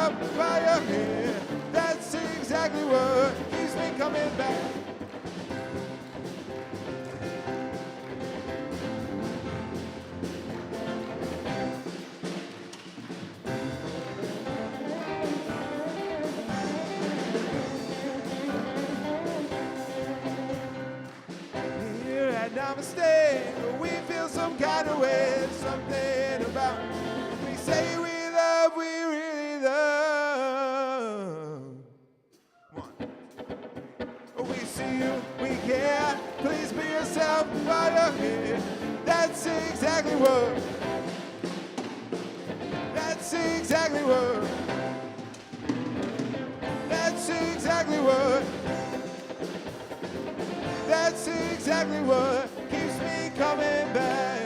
yourself by your head. That's exactly what keeps me coming back. Here at Namaste, we feel some kind of way, something about we say we love, we really love. We see you, we care. Please be yourself while you're here. That's exactly what. That's exactly what. That's exactly what. That's exactly what keeps me coming back.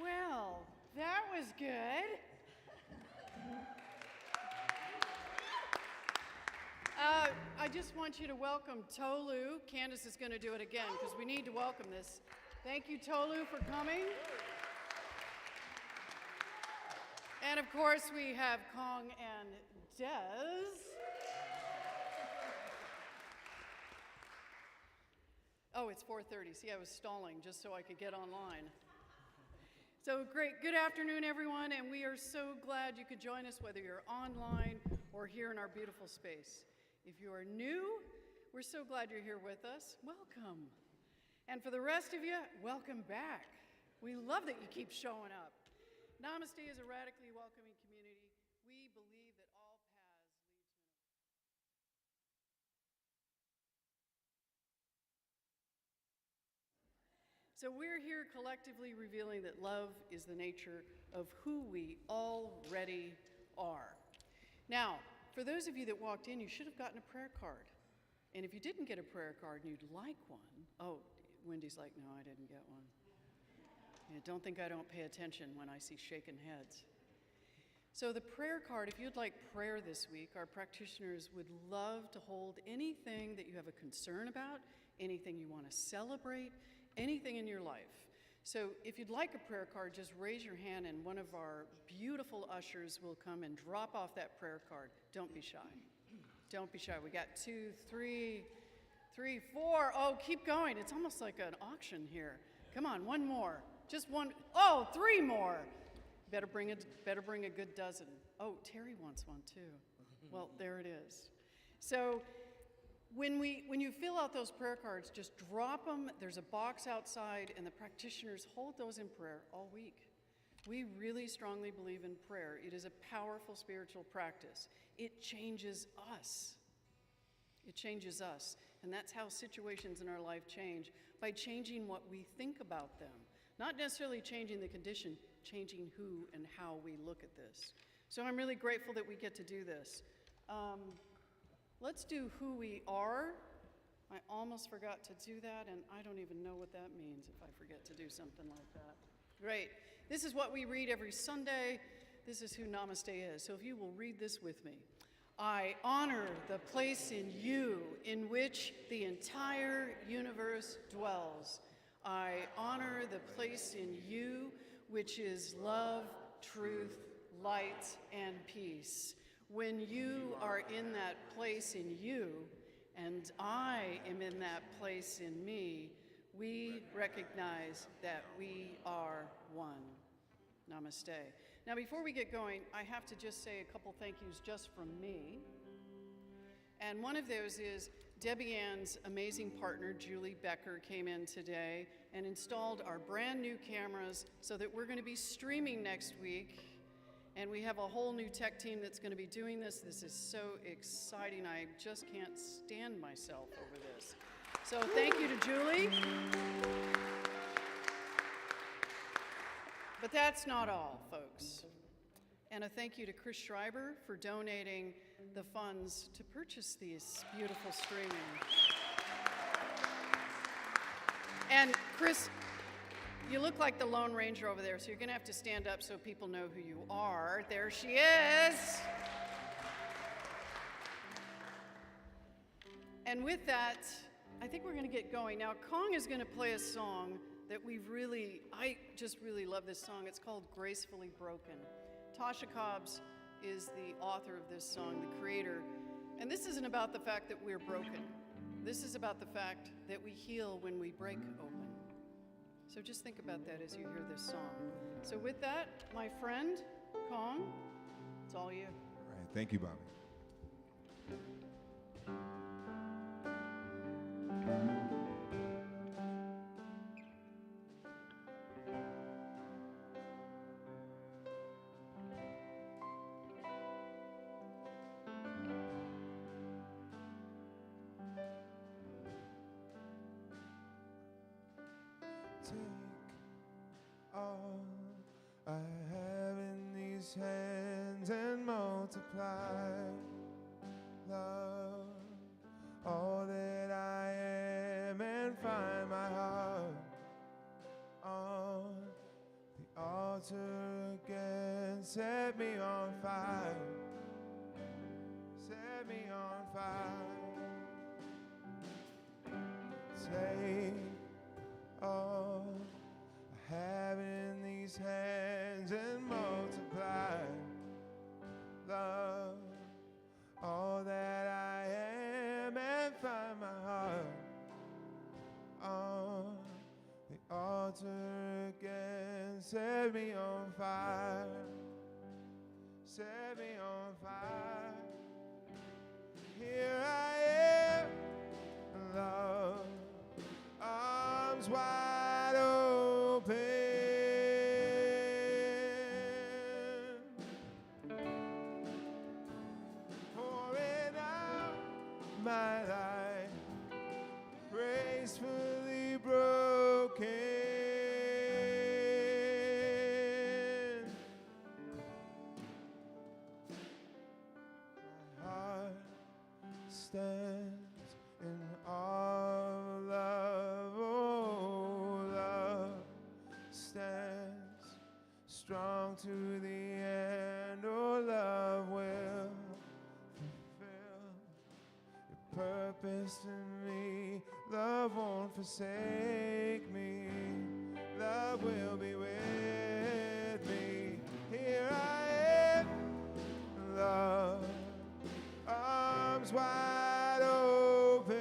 Well, that was good. I just want you to welcome Tolu. Candace is going to do it again because we need to welcome this. Thank you, Tolu, for coming. And of course, we have Kong and Des. Oh, it's 4:30. See, I was stalling just so I could get online. So great. Good afternoon, everyone, and we are so glad you could join us, whether you're online or here in our beautiful space. If you are new, we're so glad you're here with us. Welcome. And for the rest of you, welcome back. We love that you keep showing up. Namaste is a radically welcoming community. We believe that all paths lead to. So we're here collectively revealing that love is the nature of who we already are. Now, for those of you that walked in, you should have gotten a prayer card. And if you didn't get a prayer card and you'd like one, oh, Wendy's like, no, I didn't get one. Yeah, don't think I don't pay attention when I see shaken heads. So the prayer card, if you'd like prayer this week, our practitioners would love to hold anything that you have a concern about, anything you want to celebrate, anything in your life. So if you'd like a prayer card, just raise your hand and one of our beautiful ushers will come and drop off that prayer card. Don't be shy. Don't be shy. We got 2, 3, 4. Oh, keep going. It's almost like an auction here. Come on, one more. Just one. Oh, 3 more. Better bring a good dozen. Oh, Terry wants one too. Well, there it is. So when you fill out those prayer cards, just drop them. There's a box outside, and the practitioners hold those in prayer all week. We really strongly believe in prayer. It is a powerful spiritual practice. It changes us. It changes us. And that's how situations in our life change, by changing what we think about them. Not necessarily changing the condition, changing who and how we look at this. So I'm really grateful that we get to do this. Let's do who we are. I almost forgot to do that, and I don't even know what that means if I forget to do something like that. Great. This is what we read every Sunday. This is who Namaste is. So if you will read this with me. I honor the place in you in which the entire universe dwells. I honor the place in you which is love, truth, light, and peace. When you are in that place in you, and I am in that place in me, we recognize that we are one. Namaste. Now, before we get going, I have to just say a couple thank yous just from me. And one of those is Debbie Ann's amazing partner, Julie Becker, came in today and installed our brand new cameras so that we're going to be streaming next week. And we have a whole new tech team that's going to be doing this. This is so exciting. I just can't stand myself over this. So thank you to Julie. But that's not all, folks. And a thank you to Chris Schreiber for donating the funds to purchase these beautiful streaming. And Chris, you look like the Lone Ranger over there, so you're gonna have to stand up so people know who you are. There she is. And with that, I think we're going to get going. Now, Kong is going to play a song that I just really love this song. It's called Gracefully Broken. Tasha Cobbs is the author of this song, the creator. And this isn't about the fact that we're broken. This is about the fact that we heal when we break open. So just think about that as you hear this song. So with that, my friend, Kong, it's all you. All right, thank you, Bobby. Take all I have in these hands and multiply love, all that I am, and find my heart on the altar again. Set me on fire, set me on fire. Take all I have in these hands and multiply love, all that I am, and find my heart on the altar again. Set me on fire, set me on fire. Here I am, love, arms wide open, pouring out my life, gracefully broken. My heart stands in awe of love, oh, love stands strong to the end, oh, love will fulfill your purpose in me. Love won't forsake me, love will be with me. Here I am, love, arms wide open,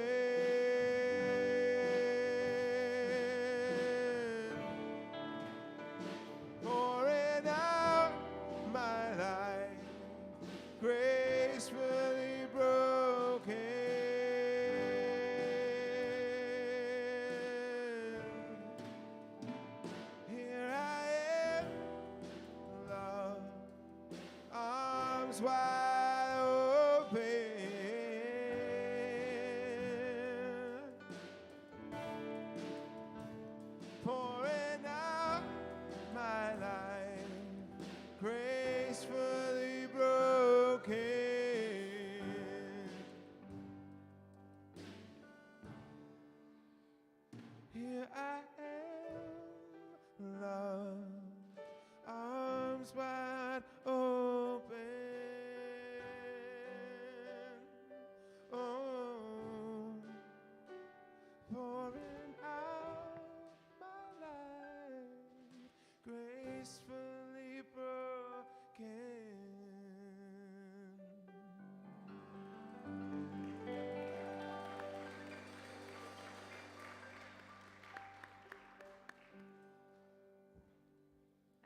pouring out my life, gracefully broken. Here I am, love, arms wide open, pouring out my life, gracefully broken. Here I am, love, arms wide open. Oh, pouring out my life, gracefully broken.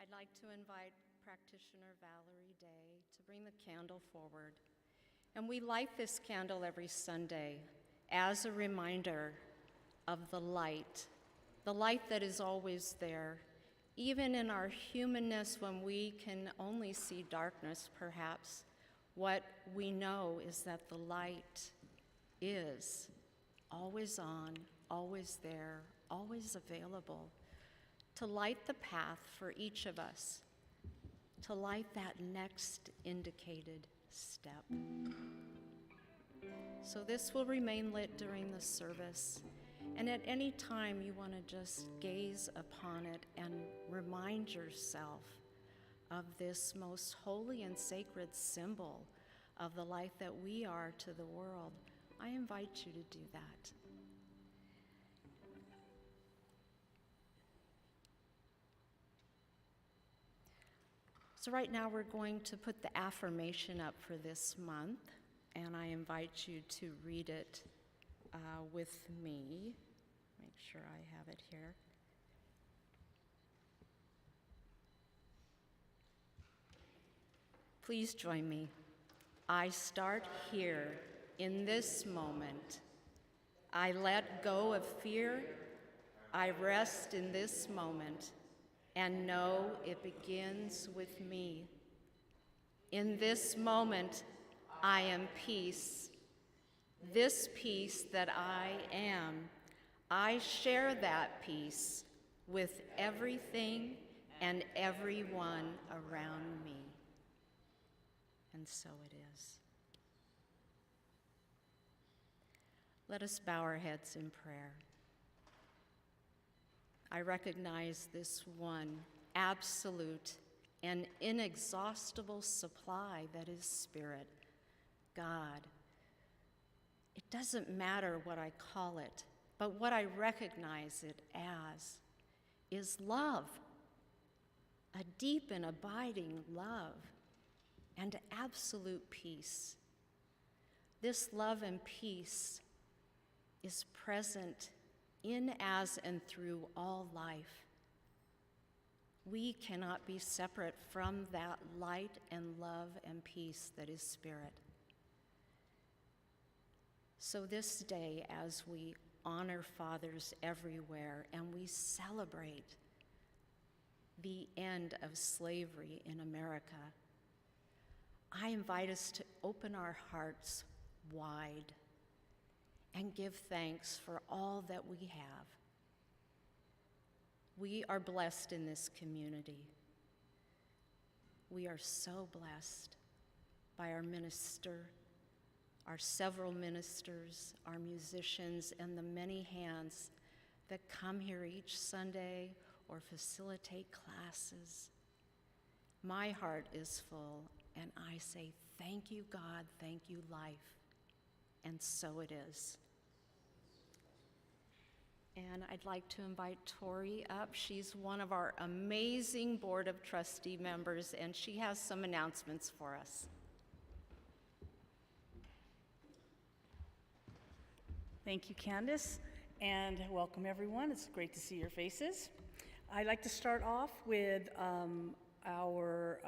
I'd like to invite practitioner Valerie Day to bring the candle forward. And we light this candle every Sunday as a reminder of the light that is always there, even in our humanness when we can only see darkness, perhaps. What we know is that the light is always on, always there, always available to light the path for each of us, to light that next indicated step. So this will remain lit during the service, and at any time you want to just gaze upon it and remind yourself of this most holy and sacred symbol of the life that we are to the world. I invite you to do that. So right now we're going to put the affirmation up for this month, and I invite you to read it with me. Make sure I have it here. Please join me. I start here in this moment. I let go of fear. I rest in this moment and know it begins with me. In this moment, I am peace. This peace that I am, I share that peace with everything and everyone around me. And so it is. Let us bow our heads in prayer. I recognize this one absolute and inexhaustible supply that is Spirit, God. It doesn't matter what I call it, but what I recognize it as is love, a deep and abiding love, and absolute peace. This love and peace is present in, as, and through all life. We cannot be separate from that light and love and peace that is Spirit. So this day, as we honor fathers everywhere and we celebrate the end of slavery in America, I invite us to open our hearts wide and give thanks for all that we have. We are blessed in this community. We are so blessed by our minister, our several ministers, our musicians, and the many hands that come here each Sunday or facilitate classes. My heart is full, and I say, thank you, God, thank you, life. And so it is. And I'd like to invite Tori up. She's one of our amazing Board of Trustee members, and she has some announcements for us. Thank you, Candace, and welcome everyone. It's great to see your faces. I'd like to start off with our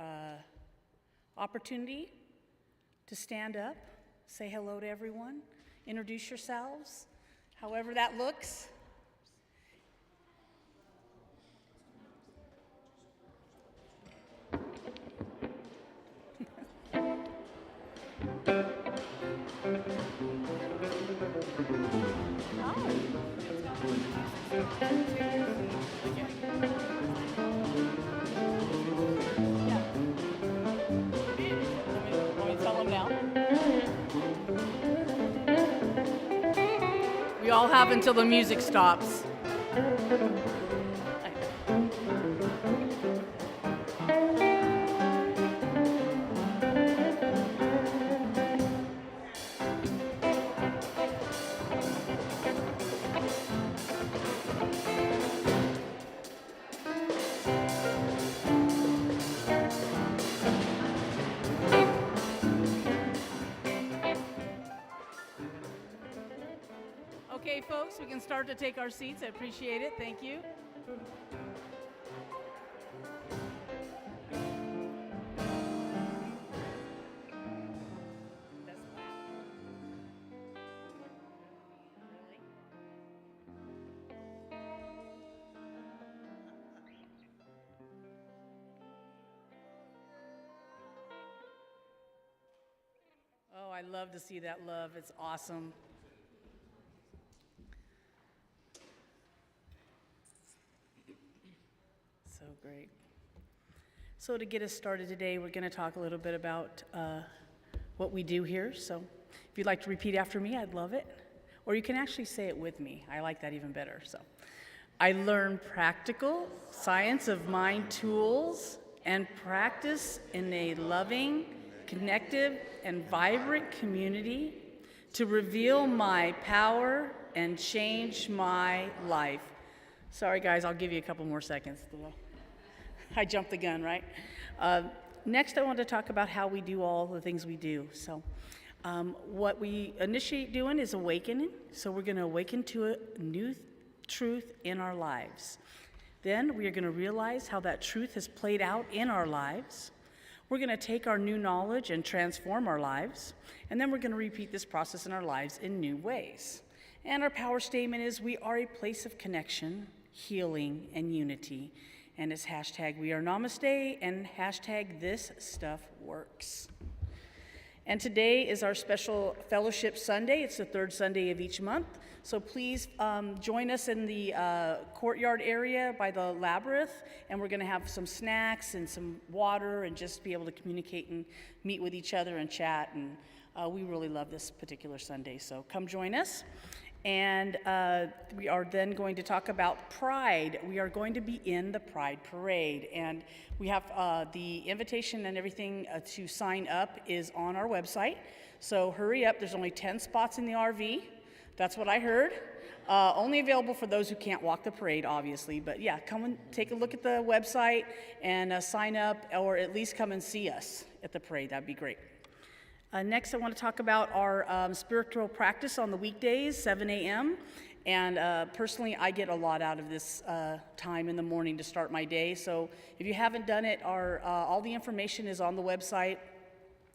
opportunity to stand up, say hello to everyone, introduce yourselves, however that looks. We all have until the music stops. Okay, folks, we can start to take our seats. I appreciate it. Thank you. Oh, I love to see that love. It's awesome. So great. So to get us started today, we're going to talk a little bit about what we do here. So if you'd like to repeat after me, I'd love it. Or you can actually say it with me. I like that even better. So I learn practical science of mind tools and practice in a loving, connective, and vibrant community to reveal my power and change my life. Sorry, guys, I'll give you a couple more seconds. I jumped the gun, right? next I want to talk about how we do all the things we do. So what we initiate doing is awakening. So we're going to awaken to a new truth in our lives. Then we are going to realize how that truth has played out in our lives. We're going to take our new knowledge and transform our lives. And then we're going to repeat this process in our lives in new ways. And our power statement is we are a place of connection, healing, and unity. And it's hashtag we are Namaste and hashtag this stuff works. And today is our special Fellowship Sunday. It's the third Sunday of each month. So please join us in the courtyard area by the labyrinth, and we're going to have some snacks and some water and just be able to communicate and meet with each other and chat. And we really love this particular Sunday, so come join us. And we are then going to talk about Pride. We are going to be in the Pride Parade. And we have the invitation and everything to sign up is on our website. So hurry up, there's only 10 spots in the RV. That's what I heard. Only available for those who can't walk the parade, obviously. But yeah, come and take a look at the website and sign up, or at least come and see us at the parade. That'd be great. Next, I want to talk about our spiritual practice on the weekdays, 7 a.m. And personally, I get a lot out of this time in the morning to start my day. So if you haven't done it, all the information is on the website.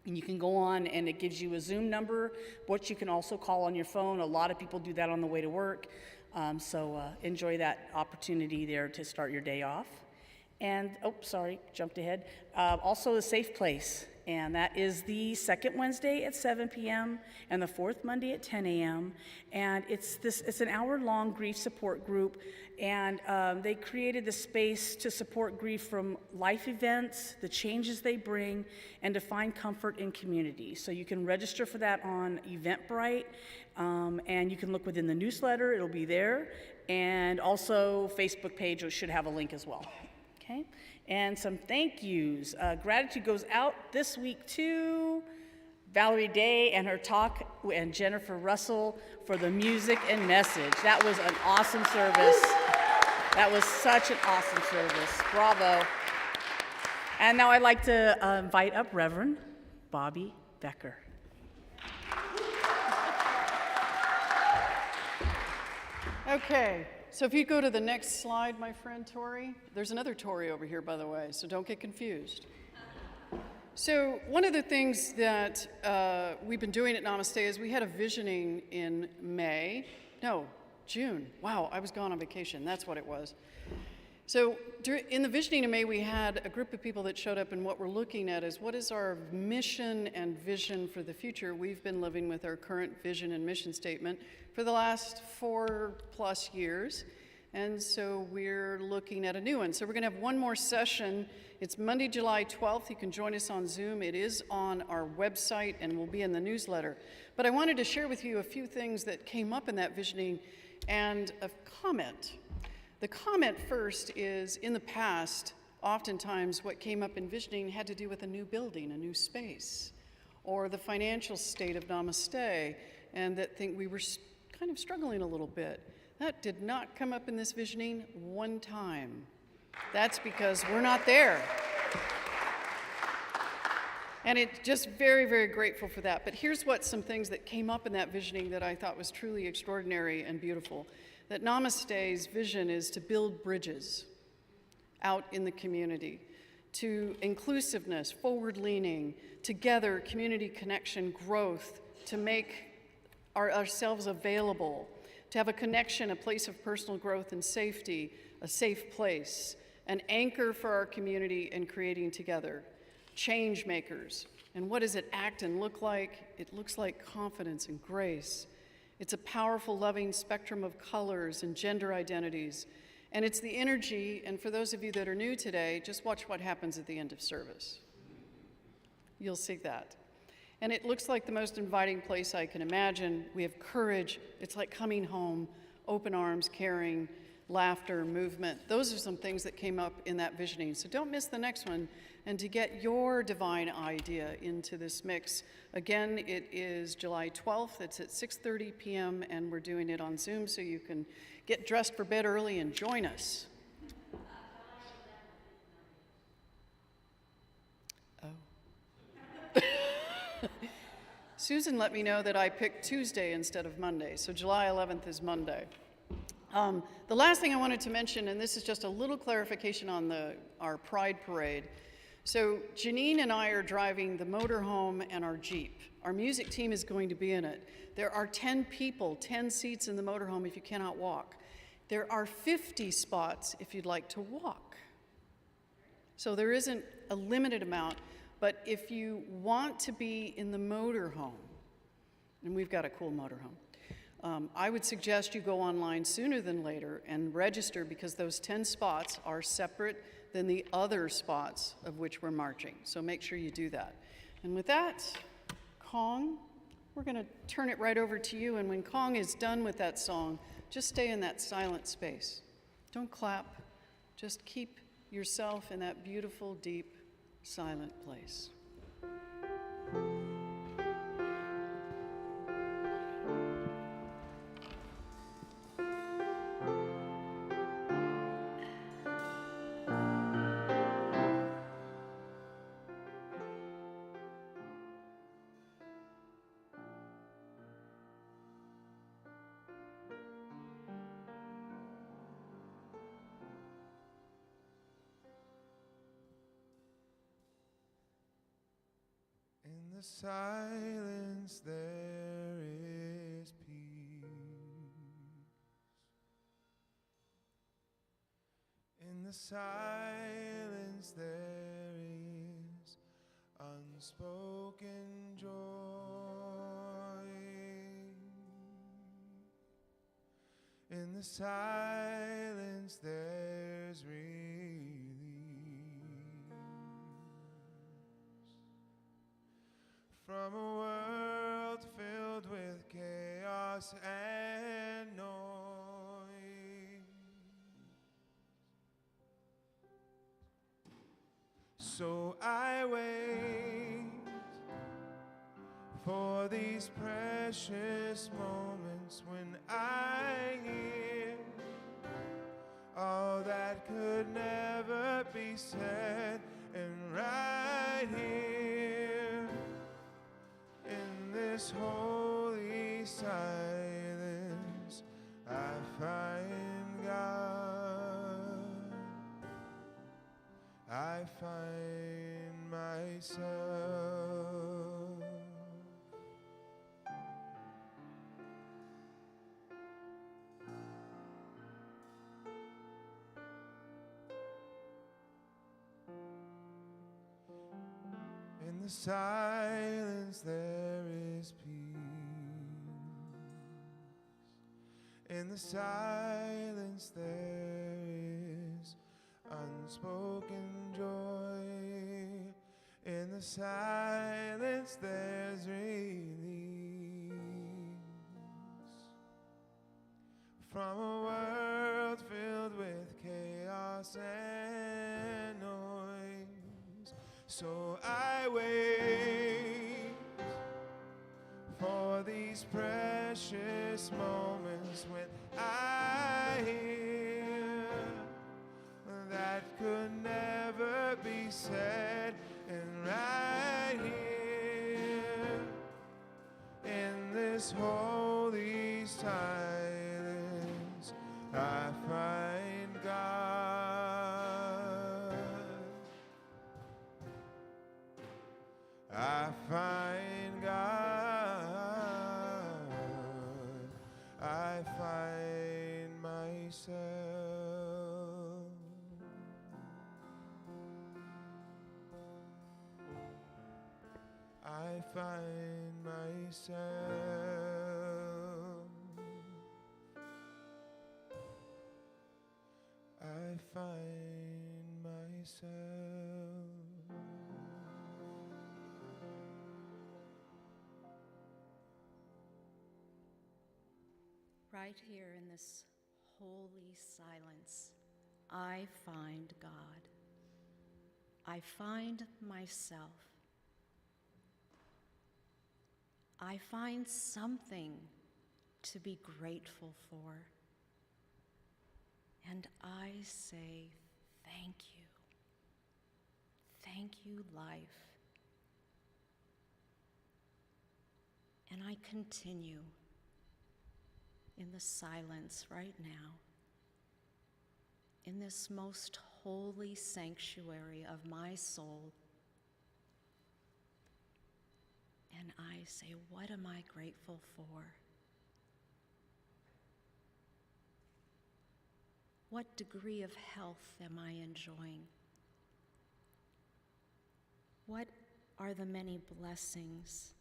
And you can go on, and it gives you a Zoom number, which you can also call on your phone. A lot of people do that on the way to work. So enjoy that opportunity there to start your day off. And, jumped ahead. Also, a safe place. And that is the second Wednesday at 7 p.m. and the fourth Monday at 10 a.m. And it's an hour-long grief support group. And they created the space to support grief from life events, the changes they bring, and to find comfort in community. So you can register for that on Eventbrite, and you can look within the newsletter. It'll be there. And also Facebook page, which should have a link as well. Okay? And some thank yous. Gratitude goes out this week to Valerie Day and her talk, and Jennifer Russell for the music and message. That was an awesome service. That was such an awesome service. Bravo. And now I'd like to invite up Reverend Bobby Becker. Okay, so if you go to the next slide, my friend Tori. There's another Tori over here, by the way, so don't get confused. So one of the things that we've been doing at Namaste is we had a visioning in June. Wow, I was gone on vacation, that's what it was. So in the visioning in May, we had a group of people that showed up, and what we're looking at is what is our mission and vision for the future. We've been living with our current vision and mission statement for the last 4+ years, and so we're looking at a new one. So we're gonna have one more session. It's Monday, July 12th. You can join us on Zoom. It is on our website and will be in the newsletter. But I wanted to share with you a few things that came up in that visioning and a comment. The comment first is, in the past, oftentimes what came up in visioning had to do with a new building, a new space, or the financial state of Namaste, and that we were kind of struggling a little bit. That did not come up in this visioning one time. That's because we're not there. And it's just very, very grateful for that. But here's some things that came up in that visioning that I thought was truly extraordinary and beautiful. That Namaste's vision is to build bridges out in the community, to inclusiveness, forward-leaning, together, community connection, growth, to make ourselves available, to have a connection, a place of personal growth and safety, a safe place, an anchor for our community and creating together, change makers. And what does it act and look like? It looks like confidence and grace. It's a powerful, loving spectrum of colors and gender identities. And it's the energy, and for those of you that are new today, just watch what happens at the end of service. You'll see that. And it looks like the most inviting place I can imagine. We have courage. It's like coming home, open arms, caring, laughter, movement. Those are some things that came up in that visioning. So don't miss the next one. And to get your divine idea into this mix, again, it is July 12th. It's at 6:30 p.m., and we're doing it on Zoom, so you can get dressed for bed early and join us. Oh, Susan let me know that I picked Tuesday instead of Monday, so July 11th is Monday. The last thing I wanted to mention, and this is just a little clarification on our Pride Parade. So Janine and I are driving the motorhome and our Jeep. Our music team is going to be in it. There are 10 people, 10 seats in the motorhome if you cannot walk. There are 50 spots if you'd like to walk. So there isn't a limited amount, but if you want to be in the motorhome, and we've got a cool motorhome, I would suggest you go online sooner than later and register, because those 10 spots are separate than the other spots of which we're marching. So make sure you do that. And with that, Kong, we're going to turn it right over to you. And when Kong is done with that song, just stay in that silent space. Don't clap. Just keep yourself in that beautiful, deep, silent place. In the silence there is peace. In the silence there is unspoken joy. In the silence there's release. From a world filled with chaos and noise. So I wait for these precious moments when I hear all that could never be said, and right here in this holy silence I find God. I find myself. In the silence there is peace. In the silence there is unspoken joy. In the silence there's release. From a world filled with chaos and noise. So I wait for these precious moments when I hear that could never be said, and right here in this holy silence I find God. I find God. I find myself. I find myself. I find myself. Right here in this holy silence, I find God. I find myself. I find something to be grateful for. And I say, thank you. Thank you, life. I continue in the silence right now, in this most holy sanctuary of my soul, and I say, what am I grateful for? What degree of health am I enjoying? What are the many blessings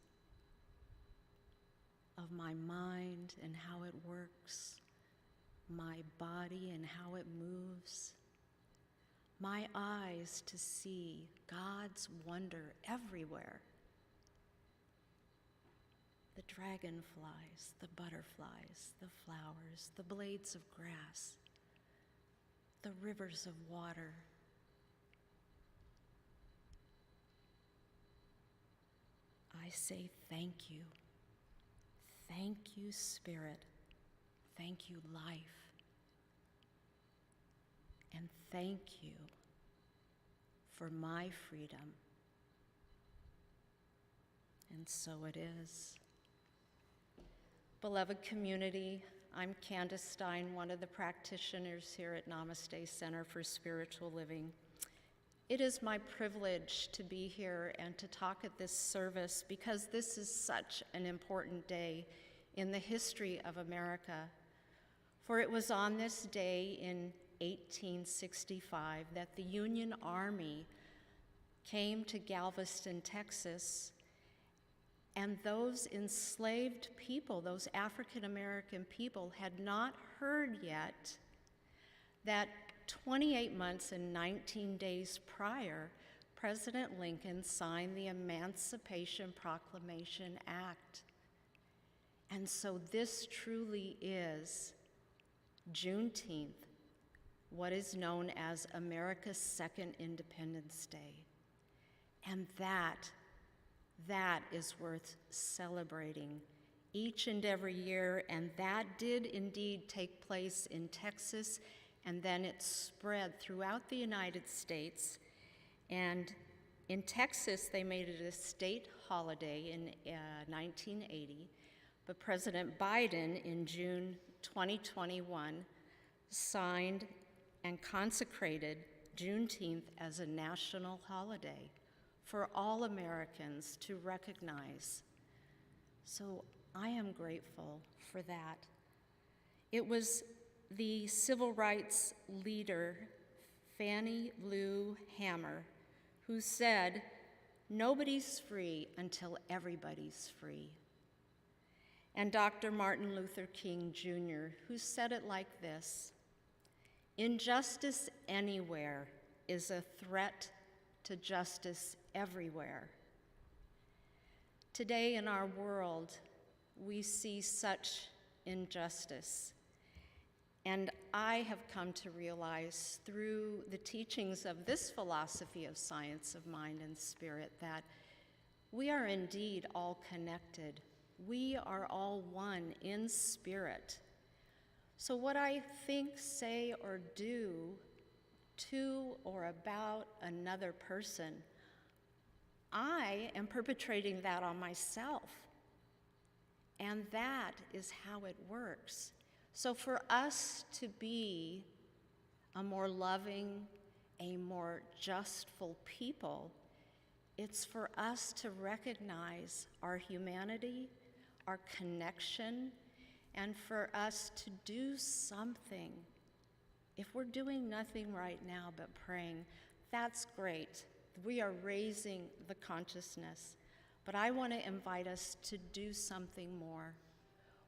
of my mind and how it works, my body and how it moves, my eyes to see God's wonder everywhere? The dragonflies, the butterflies, the flowers, the blades of grass, the rivers of water. I say thank you. Thank you, Spirit. Thank you, life. And thank you for my freedom. And so it is. Beloved community, I'm Candace Stein, one of the practitioners here at Namaste Center for Spiritual Living. It is my privilege to be here and to talk at this service because this is such an important day in the history of America. For it was on this day in 1865 that the Union Army came to Galveston, Texas, and those enslaved people, those African American people, had not heard yet that 28 months and 19 days prior, President Lincoln signed the Emancipation Proclamation Act. And so this truly is Juneteenth, what is known as America's second Independence Day. And that is worth celebrating each and every year, and that did indeed take place in Texas, and then it spread throughout the United States. And in Texas, they made it a state holiday in 1980, but President Biden in June 2021 signed and consecrated Juneteenth as a national holiday for all Americans to recognize. So I am grateful for that. It was the civil rights leader, Fannie Lou Hamer, who said, "Nobody's free until everybody's free." And Dr. Martin Luther King Jr., who said it like this, "Injustice anywhere is a threat to justice everywhere." Today in our world, we see such injustice. And I have come to realize through the teachings of this philosophy of science of mind and spirit that we are indeed all connected. We are all one in spirit. So what I think, say, or do to or about another person, I am perpetrating that on myself. And that is how it works. So for us to be a more loving, a more justful people, it's for us to recognize our humanity, our connection, and for us to do something. If we're doing nothing right now but praying, that's great. We are raising the consciousness. But I want to invite us to do something more.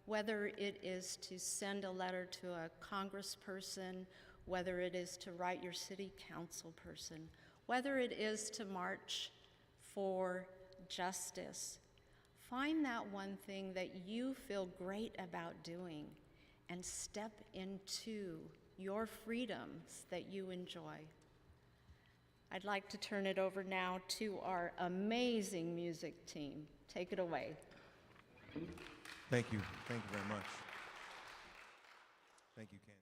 Whether it is to send a letter to a congressperson, whether it is to write your city council person, whether it is to march for justice. Find that one thing that you feel great about doing and step into your freedoms that you enjoy. I'd like to turn it over now to our amazing music team. Take it away. Thank you. Thank you very much. Thank you, Candace.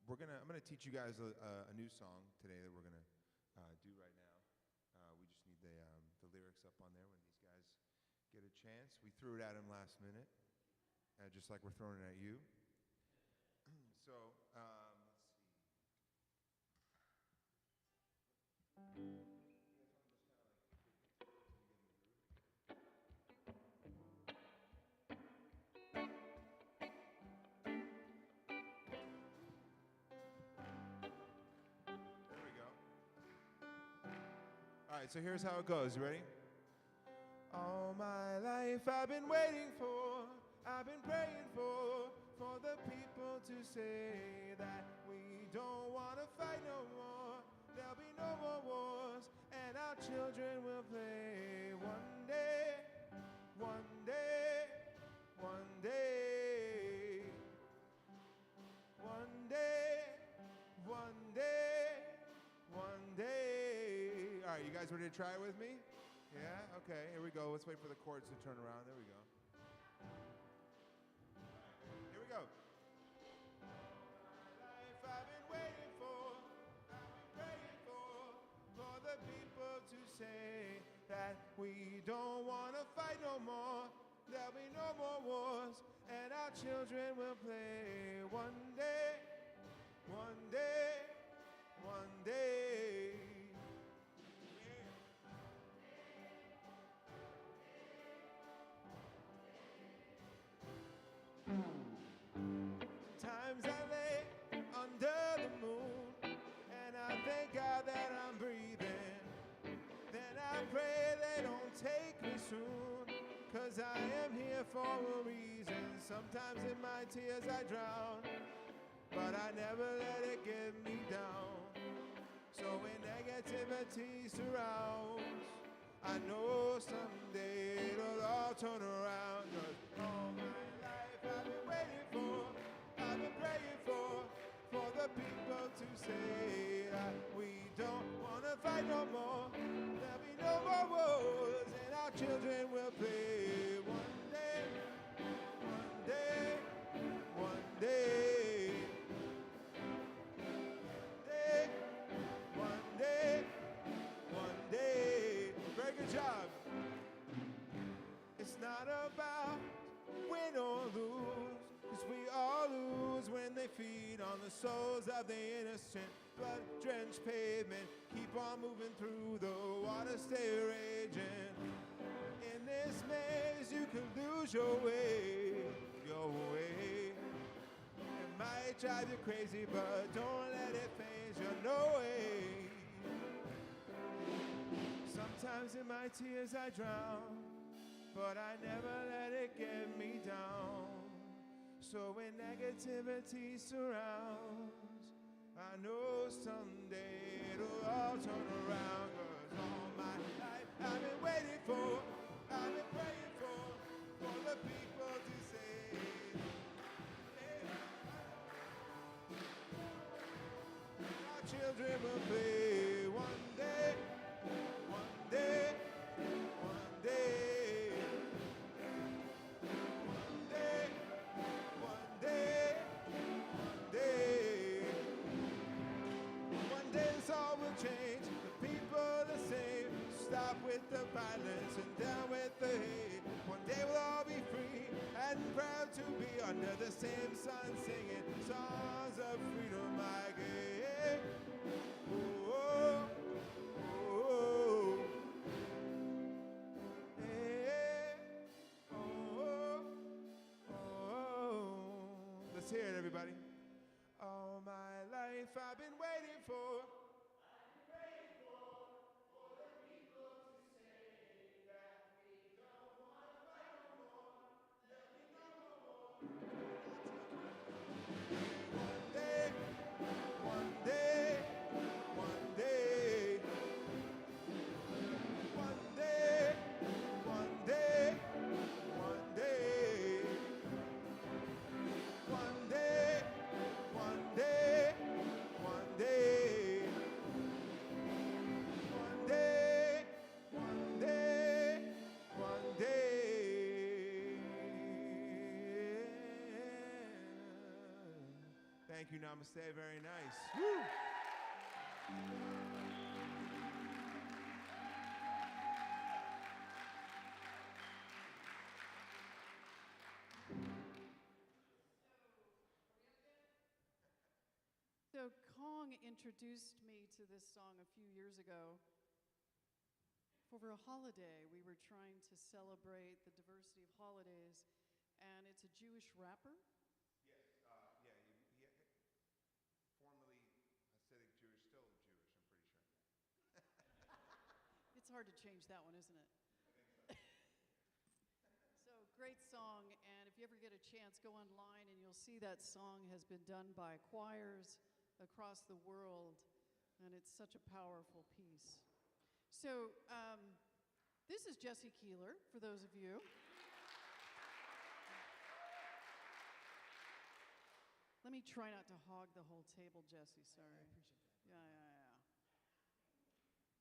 I'm gonna teach you guys a new song today that we're gonna do right now. We just need the lyrics up on there when these guys get a chance. We threw it at him last minute, just like we're throwing it at you. So, let's see. There we go. All right, so here's how it goes. You ready? All my life I've been waiting for, I've been praying for the people to say that we don't want to fight no more. There'll be no more wars, and our children will play one day, one day, one day, one day, one day, one day. All right, you guys ready to try it with me? Yeah? Okay, here we go. Let's wait for the chords to turn around. There we go. Here we go. Life I've been waiting for, I've been praying for the people to say that we don't want to fight no more. There'll be no more wars, and our children will play one day, one day, one day. Times I lay under the moon, and I thank God that I'm breathing. Then I pray they don't take me soon, 'cause I am here for a reason. Sometimes in my tears I drown, but I never let it get me down. So when negativity surrounds, I know someday it'll all turn around. 'Cause all my life I've been waiting for, I've been praying for the people to say that we don't want to fight no more. There'll be no more wars, and our children will play one day, one day, one day, one day, one day. Very good job. It's not about win or lose, 'cause we all lose when they feed on the souls of the innocent. Blood-drenched pavement, keep on moving through the water, stay raging. In this maze, you can lose your way, your way. It might drive you crazy, but don't let it phase you, no way. Sometimes in my tears I drown, but I never let it get me down. So when negativity surrounds, I know someday it'll all turn around. 'Cause all my life I've been waiting for, I've been praying for the people to say, our children will play one day, one day, one day. All will change, the people the same. Stop with the violence and down with the hate. One day we'll all be free and proud to be under the same sun, singing songs of freedom again. Oh, oh, oh. Hey, oh, oh, oh. Let's hear it, everybody. All my life I've been waiting for. Thank you, Namaste. Very nice. Woo. Hong introduced me to this song a few years ago. For a holiday, we were trying to celebrate the diversity of holidays, and it's a Jewish rapper. Yes, yeah, he formerly Hasidic Jewish, still Jewish, I'm pretty sure. It's hard to change that one, isn't it? So, great song, and if you ever get a chance, go online and you'll see that song has been done by choirs across the world, and it's such a powerful piece. So, this is Jesse Keeler, for those of you. Let me try not to hog the whole table, Jesse, sorry. I appreciate that. Yeah.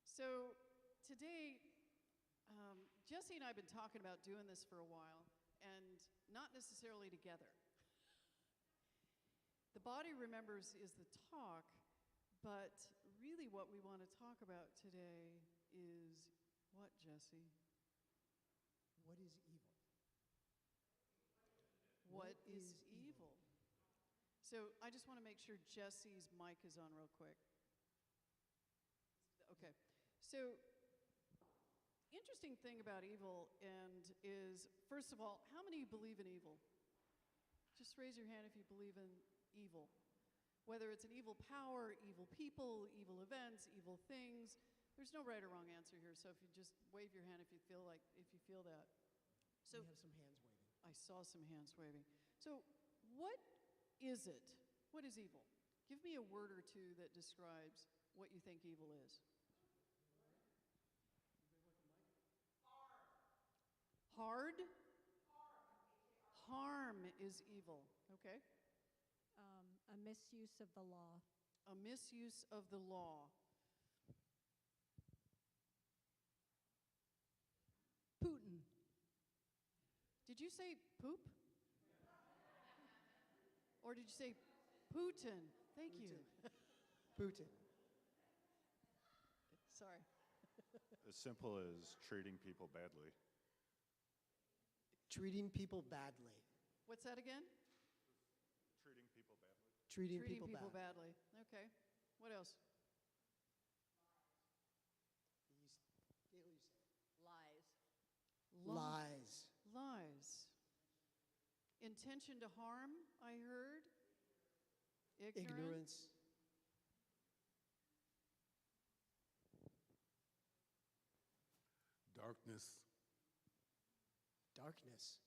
So, today, Jesse and I have been talking about doing this for a while, and not necessarily together. The Body Remembers is the talk, but really what we want to talk about today is what, Jesse? What is evil? What is evil? So I just want to make sure Jesse's mic is on real quick. Okay. So, interesting thing about evil is, first of all, how many of you believe in evil? Just raise your hand if you believe in evil. Whether it's an evil power, evil people, evil events, evil things. There's no right or wrong answer here, so if you just wave your hand if you feel that. So We have some hands waving. I saw some hands waving. So what is it? What is evil? Give me a word or two that describes what you think evil is. Hard? Harm is evil. Okay. A misuse of the law. A misuse of the law. Putin. Did you say poop? Or did you say Putin? Thank you. Putin. Sorry. As simple as treating people badly. Treating people badly. What's that again? Treating people badly. Treating Treating people people bad. badly. Okay. What else? Gail, you say it. Lies. Lies. Lies. Intention to harm, I heard. Ignorance. Darkness. Darkness.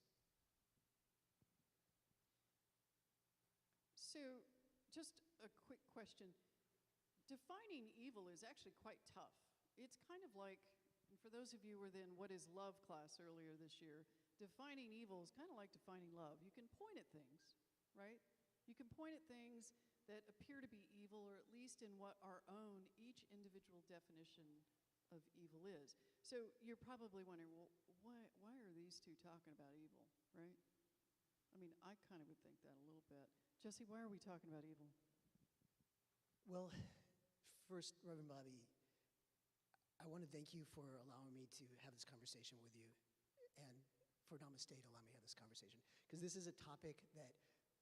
So, just a quick question. Defining evil is actually quite tough. It's kind of like, and for those of you who were in What is Love class earlier this year, defining evil is kind of like defining love. You can point at things, right? You can point at things that appear to be evil, or at least in what our own, each individual definition of evil is. So you're probably wondering, well, why are these two talking about evil, right? I mean, I kind of would think that a little bit. Jesse, why are we talking about evil? Well, first, Reverend Bobby, I want to thank you for allowing me to have this conversation with you, and for Namaste to allow me to have this conversation, because this is a topic that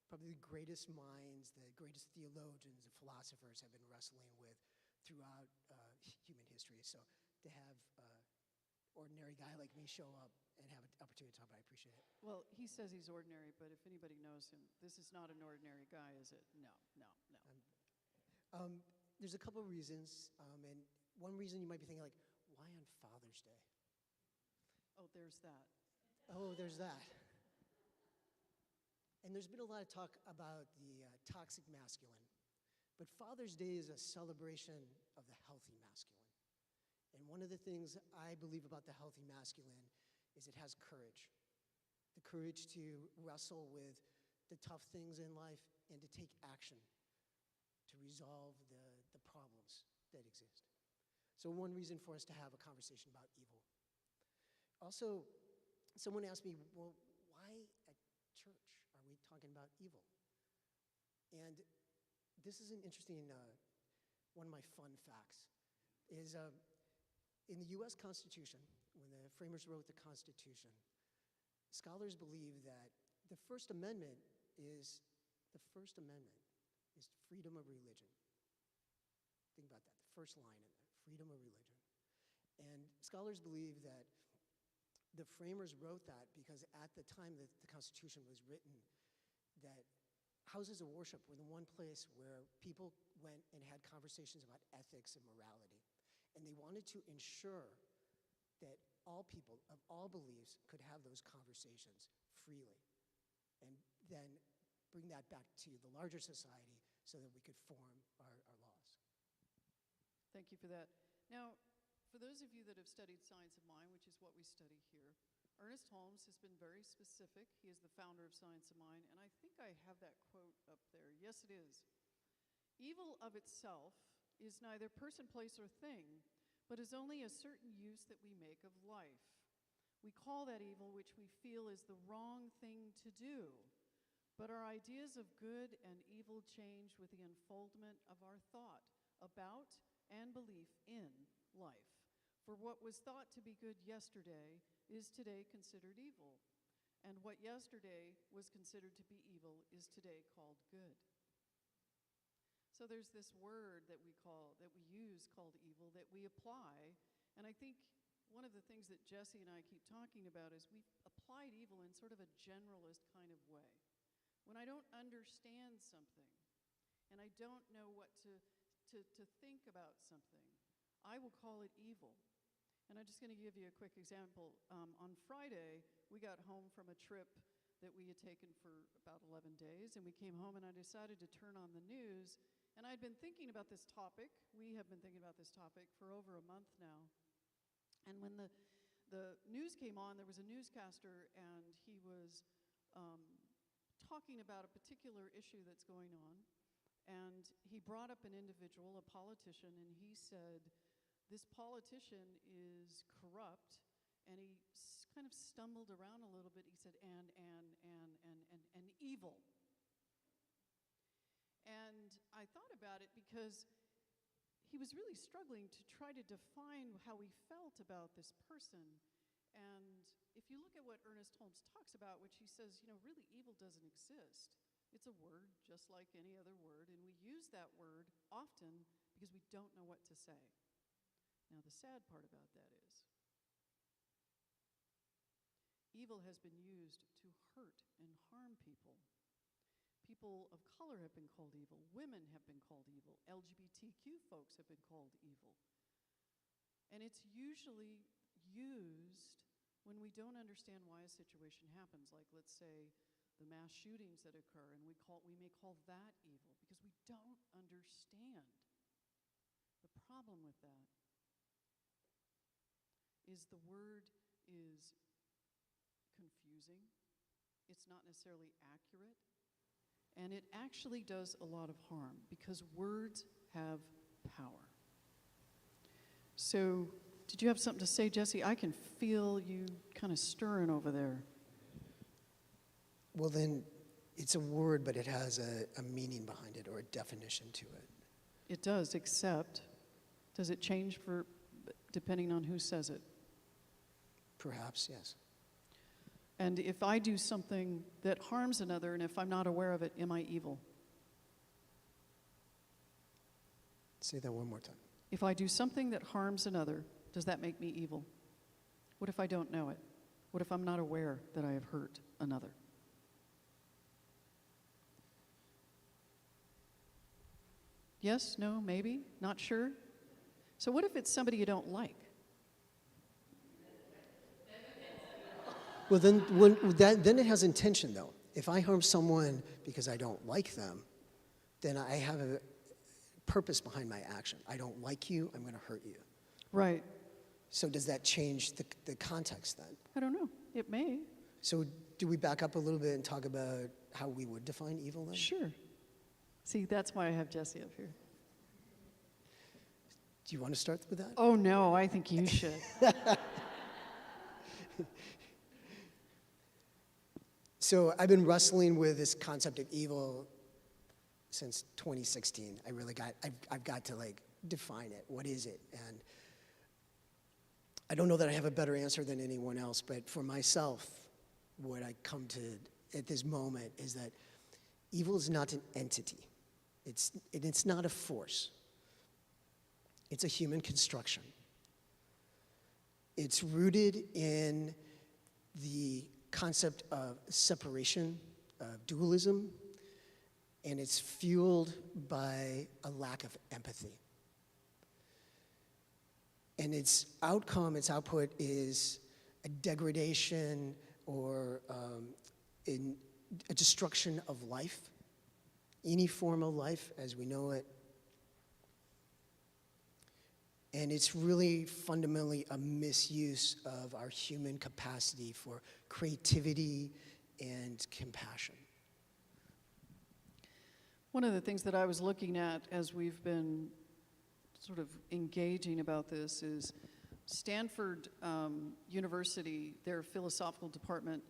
probably the greatest minds, the greatest theologians and philosophers have been wrestling with throughout human history. So to have an ordinary guy like me show up and have an opportunity to talk about it, I appreciate it. Well, he says he's ordinary, but if anybody knows him, this is not an ordinary guy, is it? No. There's a couple of reasons, and one reason you might be thinking, like, why on Father's Day? Oh, there's that. Oh, there's that. And there's been a lot of talk about the toxic masculine, but Father's Day is a celebration of the healthy masculine. And one of the things I believe about the healthy masculine is it has courage. The courage to wrestle with the tough things in life and to take action to resolve the problems that exist. So one reason for us to have a conversation about evil. Also, someone asked me, well, why at church are we talking about evil? And this is an interesting, one of my fun facts, is in the US Constitution, when the framers wrote the Constitution, scholars believe that the First Amendment is freedom of religion. Think about that, the first line in there, freedom of religion. And scholars believe that the framers wrote that because at the time that the Constitution was written, that houses of worship were the one place where people went and had conversations about ethics and morality. And they wanted to ensure that all people of all beliefs could have those conversations freely. And then bring that back to the larger society so that we could form our laws. Thank you for that. Now, for those of you that have studied Science of Mind, which is what we study here, Ernest Holmes has been very specific. He is the founder of Science of Mind, and I think I have that quote up there. Yes, it is. Evil of itself is neither person, place, or thing, but is only a certain use that we make of life. We call that evil which we feel is the wrong thing to do, but our ideas of good and evil change with the unfoldment of our thought about and belief in life. For what was thought to be good yesterday is today considered evil, and what yesterday was considered to be evil is today called good. So there's this word that we use called evil that we apply, and I think one of the things that Jesse and I keep talking about is we've applied evil in sort of a generalist kind of way. When I don't understand something, and I don't know what to think about something, I will call it evil. And I'm just going to give you a quick example. On Friday, we got home from a trip that we had taken for about 11 days, and we came home and I decided to turn on the news, and I'd been thinking about this topic. We have been thinking about this topic for over a month now. And when the news came on, there was a newscaster, and he was talking about a particular issue that's going on, and he brought up an individual, a politician, and he said, this politician is corrupt, and he kind of stumbled around a little bit. He said, and evil. And I thought about it because he was really struggling to try to define how he felt about this person. And if you look at what Ernest Holmes talks about, which he says, really evil doesn't exist. It's a word just like any other word, and we use that word often because we don't know what to say. Now, the sad part about that is evil has been used to hurt and harm people. People of color have been called evil. Women have been called evil. LGBTQ folks have been called evil. And it's usually used when we don't understand why a situation happens. Like, let's say, the mass shootings that occur, and we may call that evil because we don't understand. The problem with that is the word is confusing. It's not necessarily accurate. And it actually does a lot of harm because words have power. So, did you have something to say, Jesse? I can feel you kind of stirring over there. Well, then, it's a word, but it has a meaning behind it or a definition to it. It does, except, does it change depending on who says it? Perhaps, yes. And if I do something that harms another, and if I'm not aware of it, am I evil? Say that one more time. If I do something that harms another, does that make me evil? What if I don't know it? What if I'm not aware that I have hurt another? Yes, no, maybe, not sure? So what if it's somebody you don't like? Well, then it has intention, though. If I harm someone because I don't like them, then I have a purpose behind my action. I don't like you, I'm going to hurt you. Right. So does that change the context then? I don't know. It may. So do we back up a little bit and talk about how we would define evil then? Sure. See, that's why I have Jesse up here. Do you want to start with that? Oh, no, I think you should. So I've been wrestling with this concept of evil since 2016. I've got to define it. What is it? And I don't know that I have a better answer than anyone else, but for myself, what I come to at this moment is that evil is not an entity. It's not a force. It's a human construction. It's rooted in the concept of separation, of dualism, and it's fueled by a lack of empathy. And its outcome, its output is a degradation or a destruction of life, any form of life as we know it. And it's really fundamentally a misuse of our human capacity for creativity and compassion. One of the things that I was looking at as we've been sort of engaging about this is Stanford University, their philosophical department,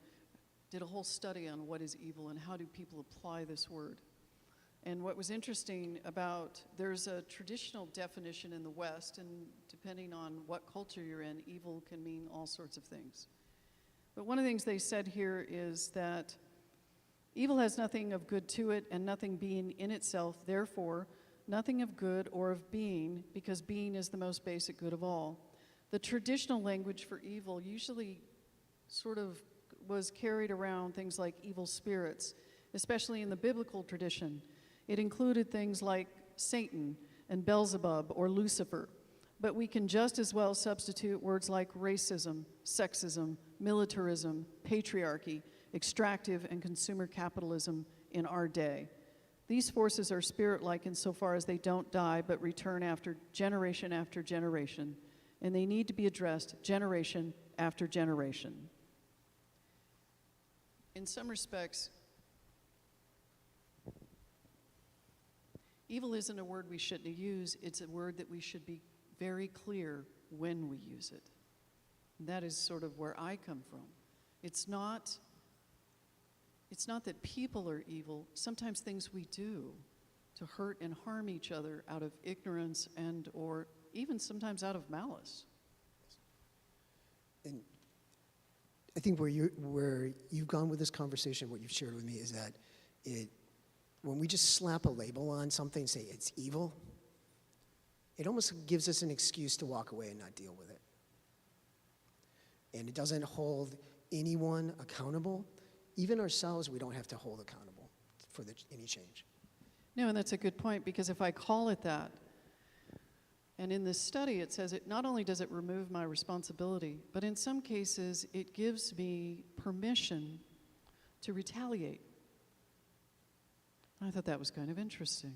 did a whole study on what is evil and how do people apply this word. And what was interesting about, there's a traditional definition in the West, and depending on what culture you're in, evil can mean all sorts of things. But one of the things they said here is that evil has nothing of good to it and nothing being in itself, therefore, nothing of good or of being, because being is the most basic good of all. The traditional language for evil usually sort of was carried around things like evil spirits, especially in the biblical tradition. It included things like Satan and Beelzebub or Lucifer, but we can just as well substitute words like racism, sexism, militarism, patriarchy, extractive and consumer capitalism in our day. These forces are spirit-like insofar as they don't die but return after generation, and they need to be addressed generation after generation. In some respects, evil isn't a word we shouldn't use, it's a word that we should be very clear when we use it. And that is sort of where I come from. It's not that people are evil, sometimes things we do to hurt and harm each other out of ignorance and or even sometimes out of malice. And I think where you've gone with this conversation, what you've shared with me is that when we just slap a label on something and say it's evil, it almost gives us an excuse to walk away and not deal with it. And it doesn't hold anyone accountable. Even ourselves, we don't have to hold accountable for any change. No, and that's a good point, because if I call it that, and in this study it says it not only does it remove my responsibility, but in some cases it gives me permission to retaliate. I thought that was kind of interesting.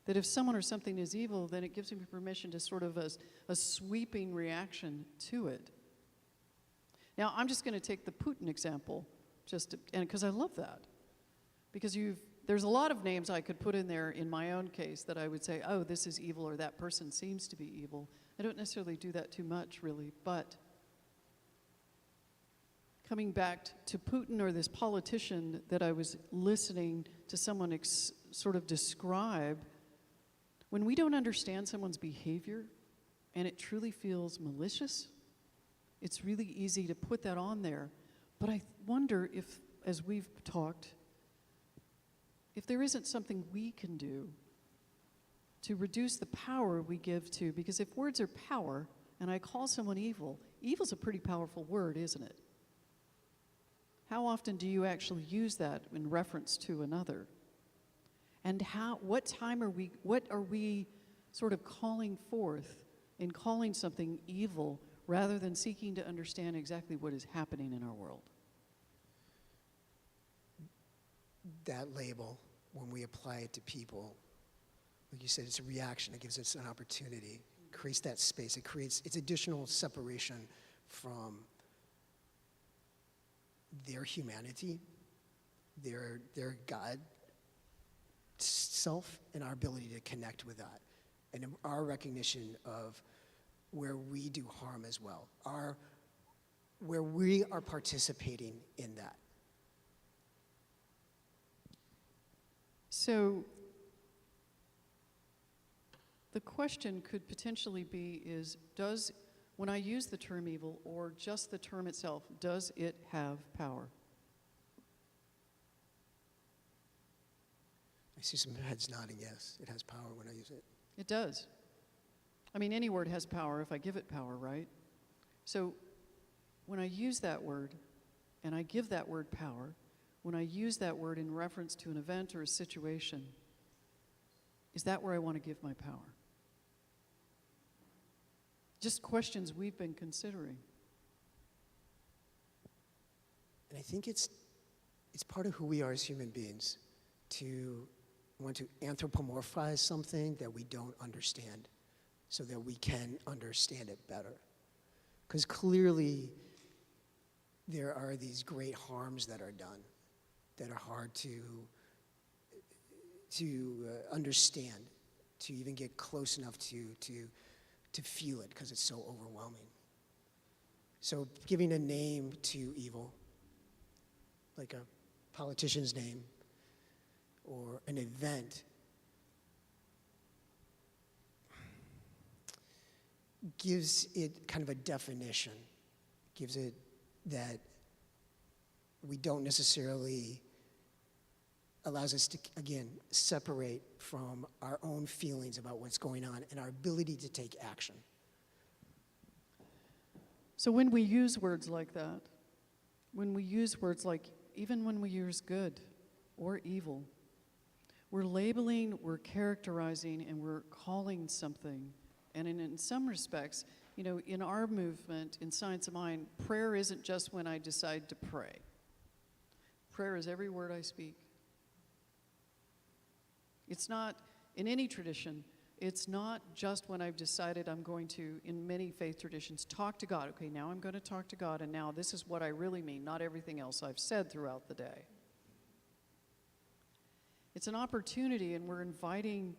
That if someone or something is evil, then it gives me permission to sort of a sweeping reaction to it. Now, I'm just going to take the Putin example, because I love that. Because there's a lot of names I could put in there in my own case that I would say, oh, this is evil, or that person seems to be evil. I don't necessarily do that too much, really, but coming back to Putin or this politician that I was listening to someone sort of describe, when we don't understand someone's behavior and it truly feels malicious, it's really easy to put that on there. But I wonder if, as we've talked, if there isn't something we can do to reduce the power we give to, because if words are power and I call someone evil, evil's a pretty powerful word, isn't it? How often do you actually use that in reference to another? And what are we sort of calling forth in calling something evil rather than seeking to understand exactly what is happening in our world? That label, when we apply it to people, like you said, it's a reaction. It gives us an opportunity, creates that space. It's additional separation from their humanity, their God self, and our ability to connect with that, and our recognition of where we do harm as well, where we are participating in that. So the question could potentially be when I use the term evil, or just the term itself, does it have power? I see some heads nodding, yes. It has power when I use it. It does. I mean, any word has power if I give it power, right? So when I use that word and I give that word power, when I use that word in reference to an event or a situation, is that where I want to give my power? Just questions we've been considering. And I think it's part of who we are as human beings to want to anthropomorphize something that we don't understand so that we can understand it better. Because clearly there are these great harms that are done that are hard to understand, to even get close enough to feel it because it's so overwhelming. So giving a name to evil, like a politician's name or an event, gives it kind of a definition, gives it that we don't necessarily, allows us to, again, separate from our own feelings about what's going on and our ability to take action. So when we use words like that, when we use words like, even when we use good or evil, we're labeling, we're characterizing, and we're calling something. And in some respects, you know, in our movement, in Science of Mind, prayer isn't just when I decide to pray. Prayer is every word I speak. It's not, in any tradition, it's not just when I've decided I'm going to, in many faith traditions, talk to God. Okay, now I'm going to talk to God, and now this is what I really mean, not everything else I've said throughout the day. It's an opportunity, and we're inviting,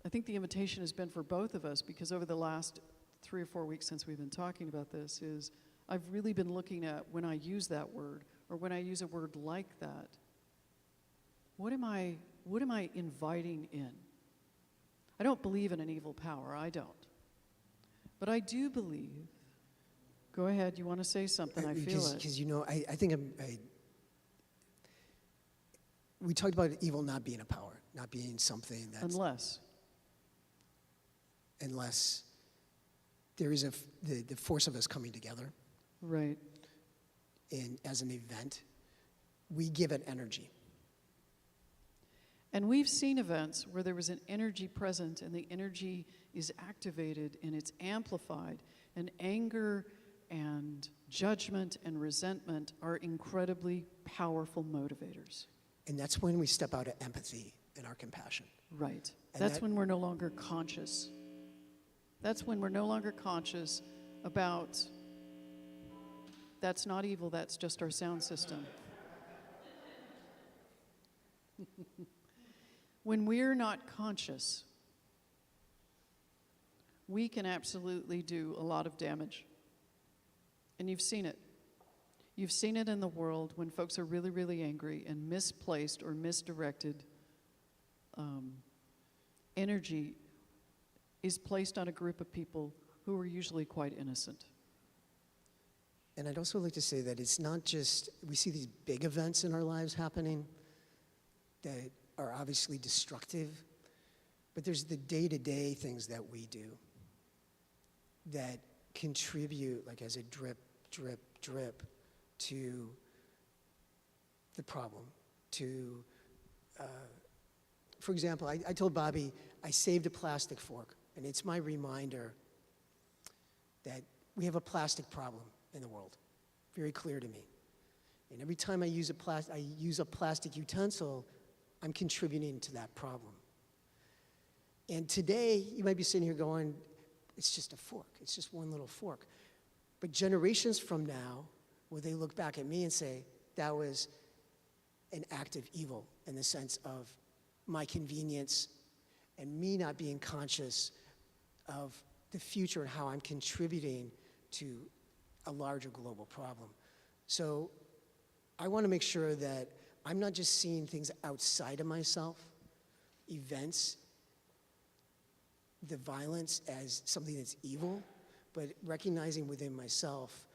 I think the invitation has been for both of us, because over the last 3 or 4 weeks since we've been talking about this, is I've really been looking at when I use that word, or when I use a word like that, what am I inviting in? I don't believe in an evil power, I don't. But I do believe, go ahead, you want to say something, I feel it. Because, you know, I think we talked about evil not being a power, not being something that's... Unless there is the force of us coming together. Right. And as an event, we give it energy. And we've seen events where there was an energy present and the energy is activated and it's amplified, and anger and judgment and resentment are incredibly powerful motivators. And that's when we step out of empathy and our compassion. Right. And That's when we're no longer conscious. That's when we're no longer conscious about, that's not evil, that's just our sound system. When we're not conscious, we can absolutely do a lot of damage. And you've seen it. You've seen it in the world when folks are really, really angry, and misplaced or misdirected energy is placed on a group of people who are usually quite innocent. And I'd also like to say that it's not just, we see these big events in our lives happening that are obviously destructive, but there's the day-to-day things that we do that contribute, like as a drip, drip, drip, to the problem, to, for example, I told Bobby I saved a plastic fork, and it's my reminder that we have a plastic problem in the world, very clear to me. And every time I use a plastic utensil, I'm contributing to that problem. And today, you might be sitting here going, it's just a fork, it's just one little fork. But generations from now, will they look back at me and say, that was an act of evil in the sense of my convenience and me not being conscious of the future and how I'm contributing to a larger global problem. So I want to make sure that I'm not just seeing things outside of myself, events, the violence as something that's evil, but recognizing within myself,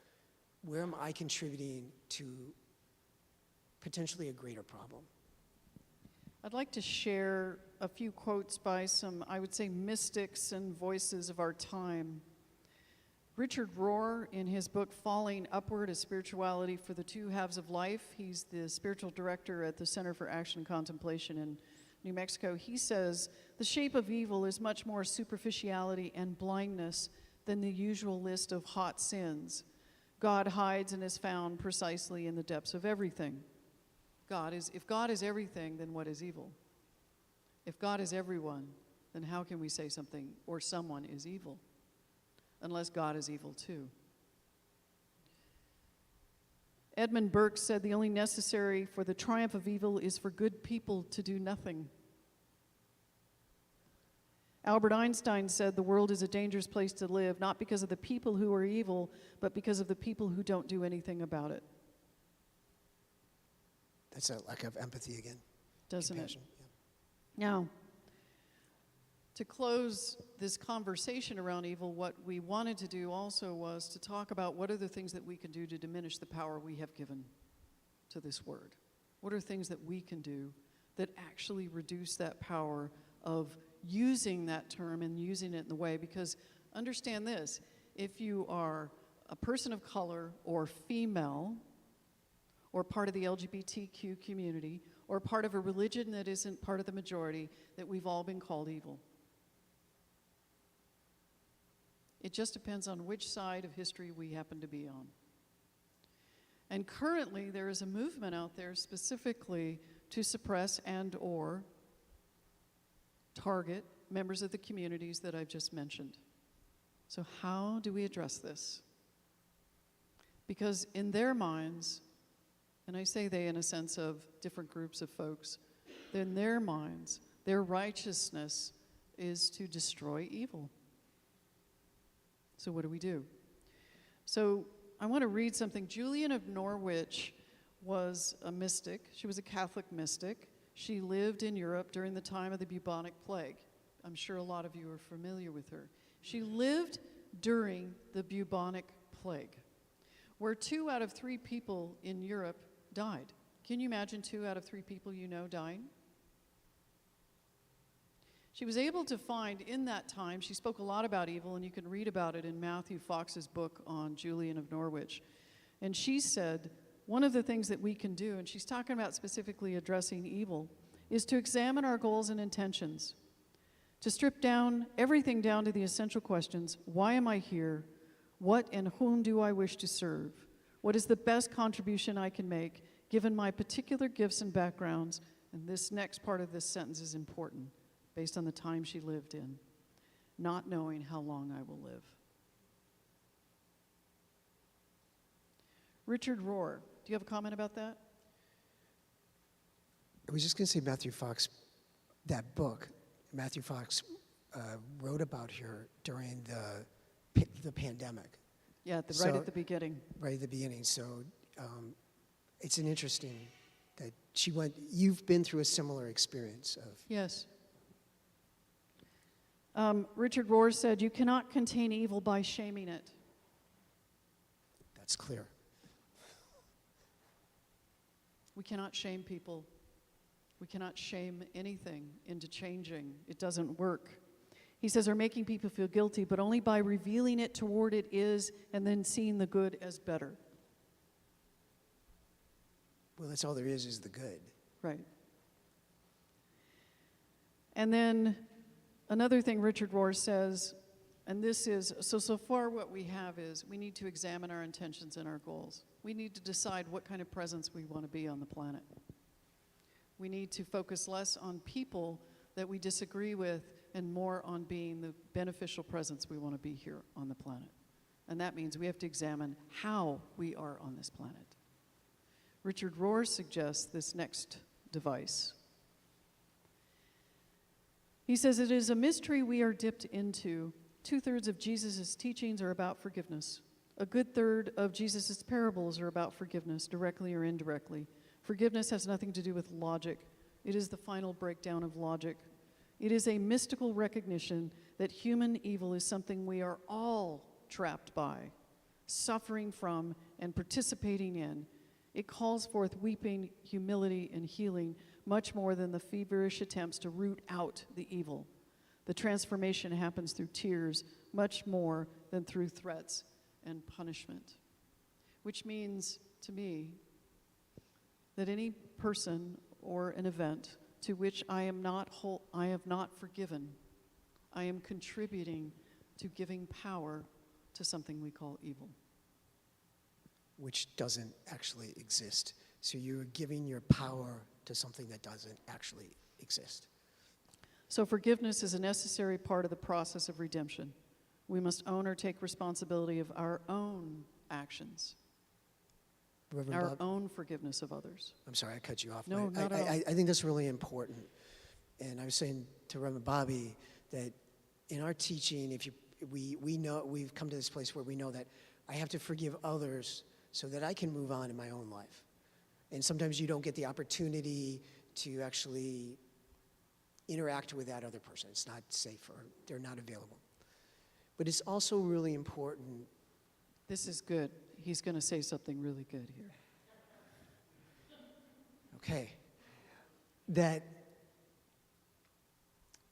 where am I contributing to potentially a greater problem? I'd like to share a few quotes by some, I would say, mystics and voices of our time. Richard Rohr, in his book Falling Upward, A Spirituality for the Two Halves of Life, he's the spiritual director at the Center for Action and Contemplation in New Mexico. He says, the shape of evil is much more superficiality and blindness than the usual list of hot sins. God hides and is found precisely in the depths of everything. If God is everything, then what is evil? If God is everyone, then how can we say something or someone is evil? Unless God is evil too. Edmund Burke said the only necessary for the triumph of evil is for good people to do nothing. Albert Einstein said the world is a dangerous place to live, not because of the people who are evil, but because of the people who don't do anything about it. That's a lack of empathy again. Doesn't Compassion, it? yeah. Now, to close this conversation around evil, what we wanted to do also was to talk about what are the things that we can do to diminish the power we have given to this word. What are things that we can do that actually reduce that power of using that term and using it in the way? Because understand this, if you are a person of color or female or part of the LGBTQ community or part of a religion that isn't part of the majority, that we've all been called evil. It just depends on which side of history we happen to be on. And currently, there is a movement out there specifically to suppress and or target members of the communities that I've just mentioned. So how do we address this? Because in their minds, and I say they in a sense of different groups of folks, in their minds, their righteousness is to destroy evil. So what do we do? So I want to read something. Julian of Norwich was a mystic. She was a Catholic mystic. She lived in Europe during the time of the bubonic plague. I'm sure a lot of you are familiar with her. She lived during the bubonic plague, where 2 out of 3 people in Europe died. Can you imagine 2 out of 3 people you know dying? She was able to find in that time, she spoke a lot about evil, and you can read about it in Matthew Fox's book on Julian of Norwich. And she said, one of the things that we can do, and she's talking about specifically addressing evil, is to examine our goals and intentions, to strip down everything down to the essential questions. Why am I here? What and whom do I wish to serve? What is the best contribution I can make, given my particular gifts and backgrounds? And this next part of this sentence is important, based on the time she lived in, not knowing how long I will live. Richard Rohr, do you have a comment about that? I was just going to say Matthew Fox, that book, Matthew Fox wrote about her during the pandemic. Yeah, right at the beginning. Right at the beginning. So it's an interesting that she went, you've been through a similar experience of. Yes. Richard Rohr said, you cannot contain evil by shaming it. That's clear. We cannot shame people. We cannot shame anything into changing. It doesn't work. He says, or making people feel guilty, but only by revealing it toward it is and then seeing the good as better. Well, that's all there is the good. Right. And then another thing Richard Rohr says, and this is, so far what we have is we need to examine our intentions and our goals. We need to decide what kind of presence we want to be on the planet. We need to focus less on people that we disagree with and more on being the beneficial presence we want to be here on the planet. And that means we have to examine how we are on this planet. Richard Rohr suggests this next device. He says, it is a mystery we are dipped into. 2/3 of Jesus' teachings are about forgiveness. A good third of Jesus' parables are about forgiveness, directly or indirectly. Forgiveness has nothing to do with logic. It is the final breakdown of logic. It is a mystical recognition that human evil is something we are all trapped by, suffering from, and participating in. It calls forth weeping, humility, and healing, much more than the feverish attempts to root out the evil. The transformation happens through tears much more than through threats and punishment. Which means, to me, that any person or an event to which I have not forgiven, I am contributing to giving power to something we call evil. Which doesn't actually exist. So you're giving your power to something that doesn't actually exist. So forgiveness is a necessary part of the process of redemption. We must own or take responsibility of our own actions, Reverend our Bob, own forgiveness of others. I'm sorry, I cut you off. No, but not at all. I think that's really important. And I was saying to Reverend Bobby that in our teaching, we know we've come to this place where we know that I have to forgive others so that I can move on in my own life. And sometimes you don't get the opportunity to actually interact with that other person. It's not safe or they're not available. But it's also really important. This is good. He's going to say something really good here. Okay, that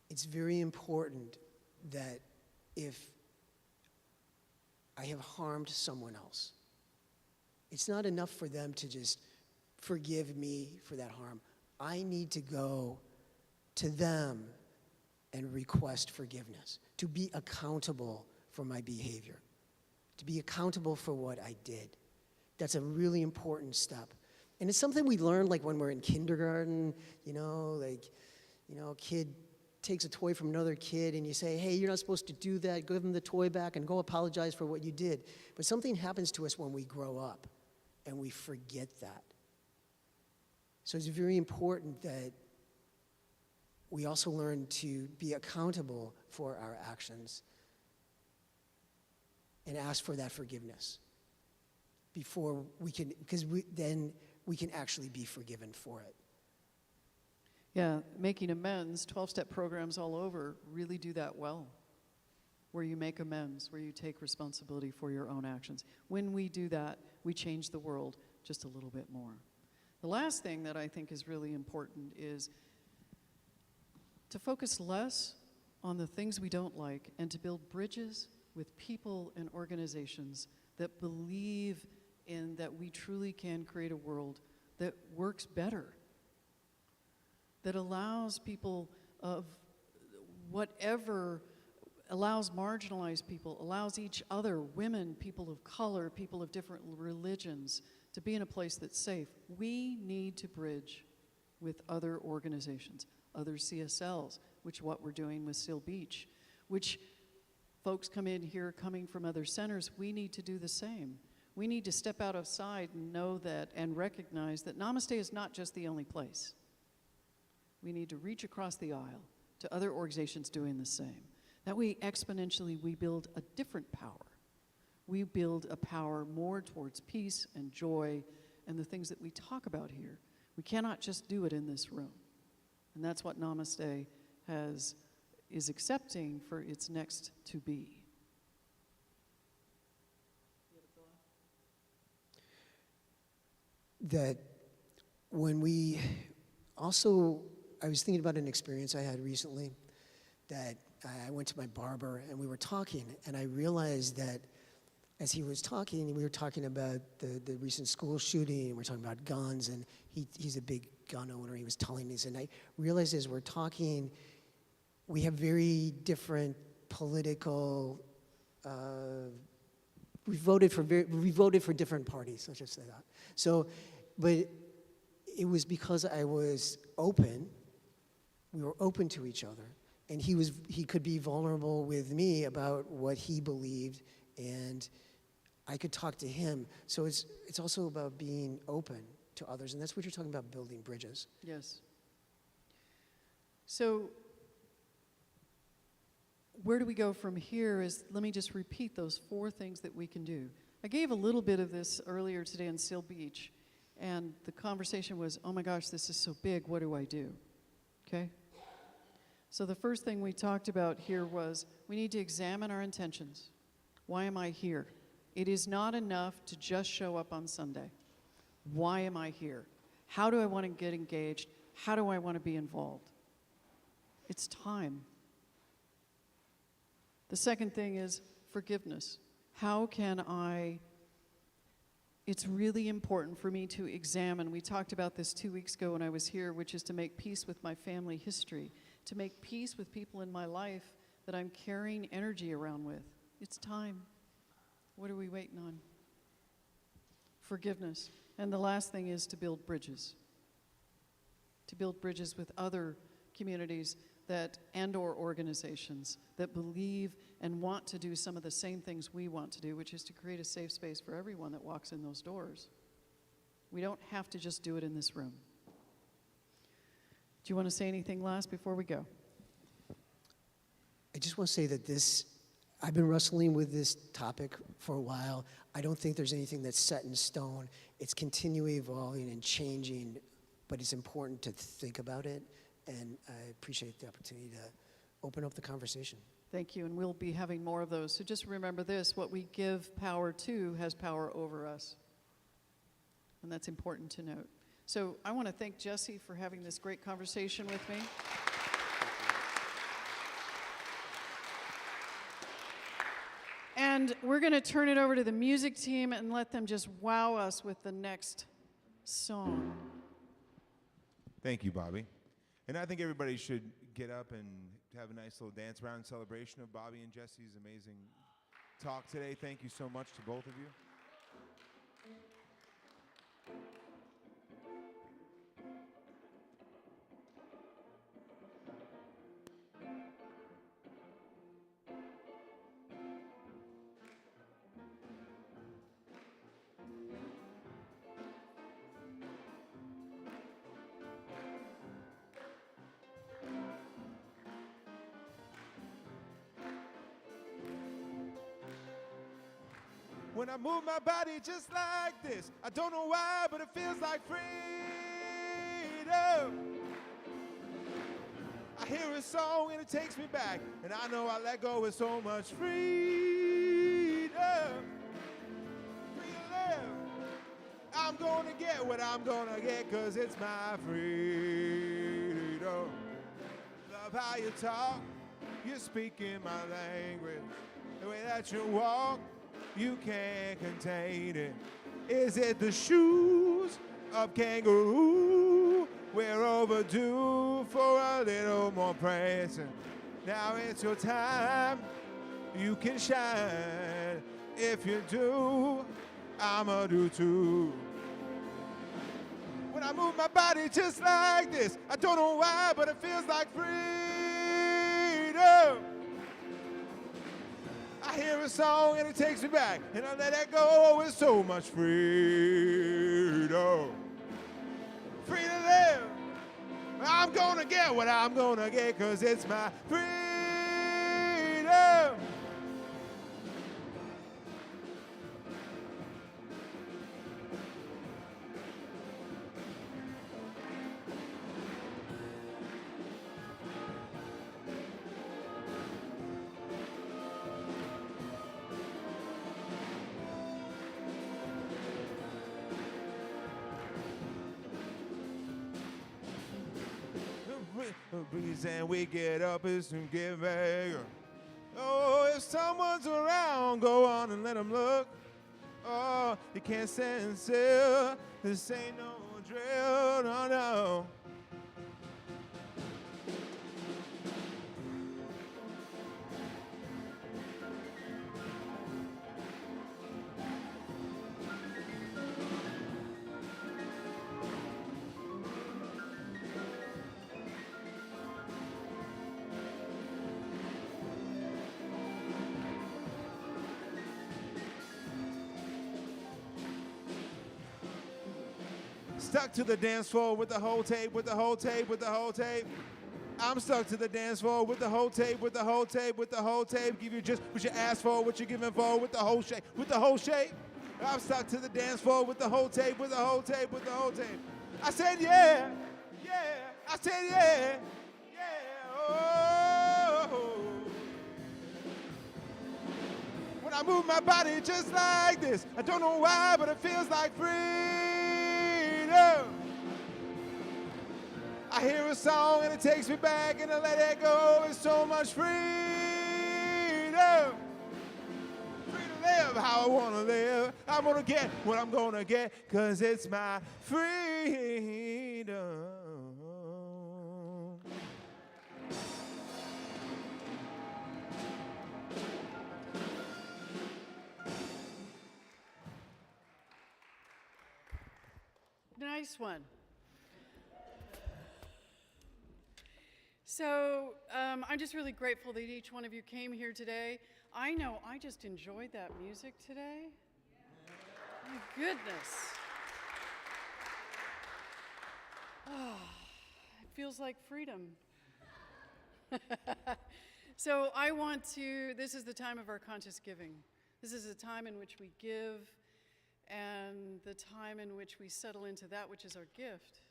it's very important that if I have harmed someone else, it's not enough for them to just forgive me for that harm. I need to go to them and request forgiveness, to be accountable for my behavior, to be accountable for what I did. That's a really important step. And it's something we learn like when we're in kindergarten, a kid takes a toy from another kid and you say, hey, you're not supposed to do that, give them the toy back and go apologize for what you did. But something happens to us when we grow up and we forget that. So it's very important that we also learn to be accountable for our actions and ask for that forgiveness before we can, because then we can actually be forgiven for it. Yeah, making amends, 12-step programs all over really do that well, where you make amends, where you take responsibility for your own actions. When we do that, we change the world just a little bit more. The last thing that I think is really important is to focus less on the things we don't like and to build bridges with people and organizations that believe in that we truly can create a world that works better, that allows people of whatever, allows marginalized people, allows each other, women, people of color, people of different religions, to be in a place that's safe. We need to bridge with other organizations, other CSLs, which what we're doing with Seal Beach, which folks come in here coming from other centers, we need to do the same. We need to step outside and know that and recognize that Namaste is not just the only place. We need to reach across the aisle to other organizations doing the same. That way, exponentially, we build a different power. We build a power more towards peace and joy and the things that we talk about here. We cannot just do it in this room. And that's what Namaste is accepting for its next to be. That when we also, I was thinking about an experience I had recently that I went to my barber and we were talking and I realized that as he was talking, we were talking about the recent school shooting and we were talking about guns and he's a big gun owner. He was telling me this and I realized as we're talking, we have very different political, we voted for different parties, let's just say that. So, but it was because I was open, we were open to each other, and he could be vulnerable with me about what he believed, and I could talk to him. So it's also about being open to others, and that's what you're talking about, building bridges. Yes. So where do we go from here is, let me just repeat those 4 things that we can do. I gave a little bit of this earlier today on Seal Beach, and the conversation was, oh my gosh, this is so big, what do I do? Okay? So the first thing we talked about here was we need to examine our intentions. Why am I here? It is not enough to just show up on Sunday. Why am I here? How do I want to get engaged? how do I want to be involved? It's time. The second thing is forgiveness. How can I, it's really important for me to examine, we talked about this 2 weeks ago when I was here, which is to make peace with my family history, to make peace with people in my life that I'm carrying energy around with. It's time. What are we waiting on? Forgiveness. And the last thing is to build bridges. To build bridges with other communities that and/or organizations that believe and want to do some of the same things we want to do, which is to create a safe space for everyone that walks in those doors. We don't have to just do it in this room. Do you want to say anything last before we go? I just want to say that I've been wrestling with this topic for a while. I don't think there's anything that's set in stone. It's continually evolving and changing, but it's important to think about it, and I appreciate the opportunity to open up the conversation. Thank you, and we'll be having more of those. So just remember this, what we give power to has power over us. And that's important to note. So I want to thank Jesse for having this great conversation with me. And we're going to turn it over to the music team and let them just wow us with the next song. Thank you, Bobby. And I think everybody should get up and have a nice little dance around in celebration of Bobby and Jesse's amazing talk today. Thank you so much to both of you. When I move my body just like this, I don't know why, but it feels like freedom. I hear a song and it takes me back, and I know I let go with so much freedom. Freedom. I'm gonna get what I'm gonna get, 'cause it's my freedom. Love how you talk, you're speaking my language. The way that you walk, you can't contain it. Is it the shoes of kangaroo? We're overdue for a little more praise. Now it's your time, you can shine. If you do, I'ma do too. When I move my body just like this, I don't know why, but it feels like freedom. I hear a song and it takes me back, and I let that go with so much freedom. Free to live. I'm gonna get what I'm gonna get, 'cause it's my freedom. The reason we get up is to get back. Oh, if someone's around, go on and let them look. Oh, you can't stand still. This ain't no drill, no, no. Stuck to the dance floor with the whole tape, with the whole tape, with the whole tape. I'm stuck to the dance floor with the whole tape, with the whole tape, with the whole tape. Give you just what you asked for, what you're giving for, with the whole shape, with the whole shape. I'm stuck to the dance floor with the whole tape, with the whole tape, with the whole tape. I said yeah, yeah. I said yeah, yeah. Oh. When I move my body just like this, I don't know why, but it feels like freedom. I hear a song and it takes me back and I let it go. It's so much freedom. Free to live how I want to live. I'm going to get what I'm going to get because it's my freedom. Nice one. So I'm just really grateful that each one of you came here today. I know I just enjoyed that music today. My goodness. Oh, it feels like freedom. So I want to, this is the time of our conscious giving. This is a time in which we give and the time in which we settle into that which is our gift.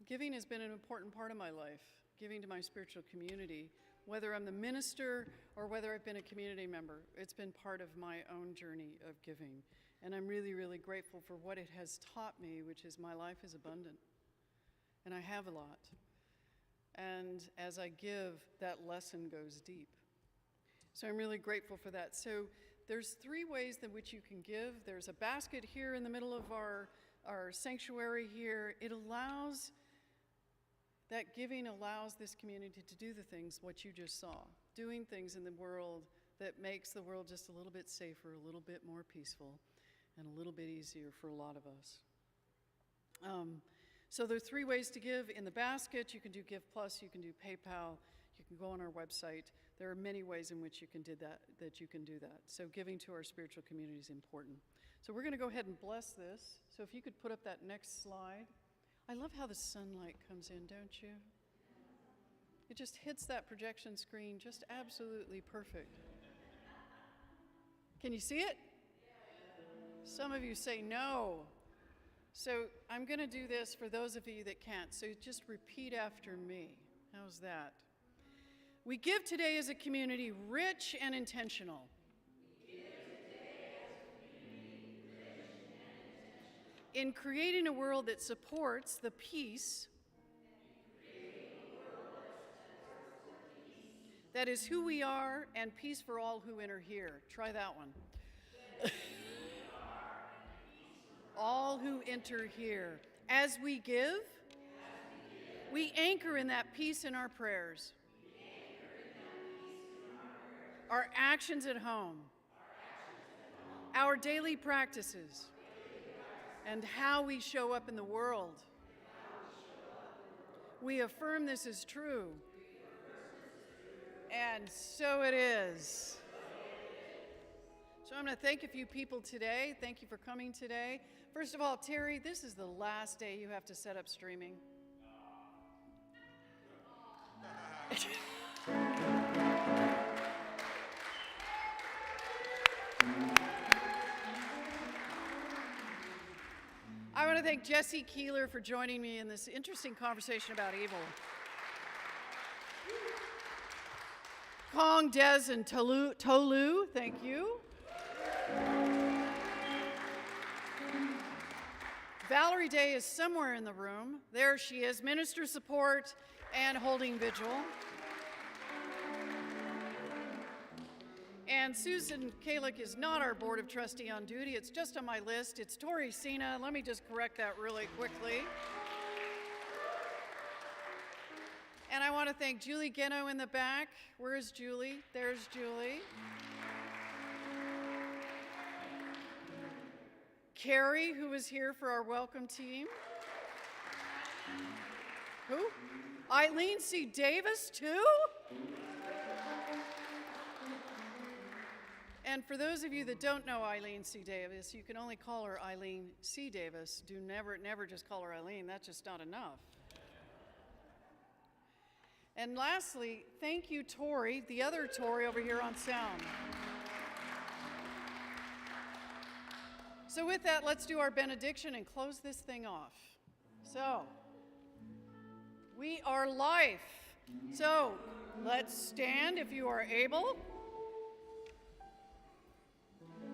Giving has been an important part of my life, giving to my spiritual community. Whether I'm the minister or whether I've been a community member, it's been part of my own journey of giving. And I'm really, really grateful for what it has taught me, which is my life is abundant. And I have a lot. And as I give, that lesson goes deep. So I'm really grateful for that. So there's 3 ways in which you can give. There's a basket here in the middle of our sanctuary here. That giving allows this community to do the things, what you just saw, doing things in the world that makes the world just a little bit safer, a little bit more peaceful, and a little bit easier for a lot of us. So there are 3 ways to give in the basket. You can do Give Plus, you can do PayPal, you can go on our website. There are many ways in which you can do that. So giving to our spiritual community is important. So we're going to go ahead and bless this. So if you could put up that next slide. I love how the sunlight comes in, don't you? It just hits that projection screen just absolutely perfect. Can you see it? Some of you say no. So I'm going to do this for those of you that can't. So just repeat after me. How's that? We give today as a community rich and intentional. In creating a world that supports the peace that is who we are and peace for all who enter here. Try that one. All who enter here. As we give, we anchor in that peace in our prayers. Our actions at home. Our daily practices. And how we show up in the world. We affirm this is true. And so it is. So I'm going to thank a few people today. Thank you for coming today. First of all, Terry, this is the last day you have to set up streaming. I want to thank Jesse Keeler for joining me in this interesting conversation about evil. Kong, Des, and Tolu, thank you. Valerie Day is somewhere in the room. There she is, minister support and holding vigil. And Susan Kalick is not our Board of Trustee on duty. It's just on my list. It's Tori Sina. Let me just correct that really quickly. And I want to thank Julie Geno in the back. Where is Julie? There's Julie. Carrie, who was here for our welcome team. Who? Eileen C. Davis, too? And for those of you that don't know Eileen C. Davis, you can only call her Eileen C. Davis. Do never just call her Eileen. That's just not enough. And lastly, thank you, Tori, the other Tori over here on sound. So with that, let's do our benediction and close this thing off. So, we are life. So, let's stand if you are able.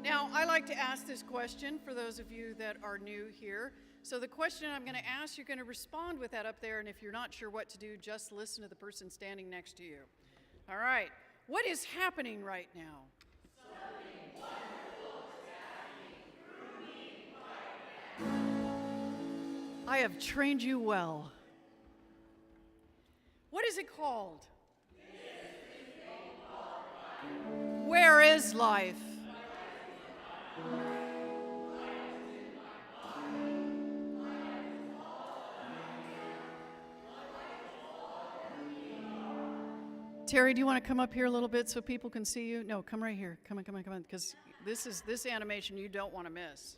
Now, I like to ask this question for those of you that are new here. So the question I'm going to ask, you're going to respond with that up there, and if you're not sure what to do, just listen to the person standing next to you. All right. What is happening right now? Something wonderful is happening through me right now. I have trained you well. What is it called? Where is life? Terry, do you want to come up here a little bit so people can see you? No, come right here. Come on, because this animation you don't want to miss.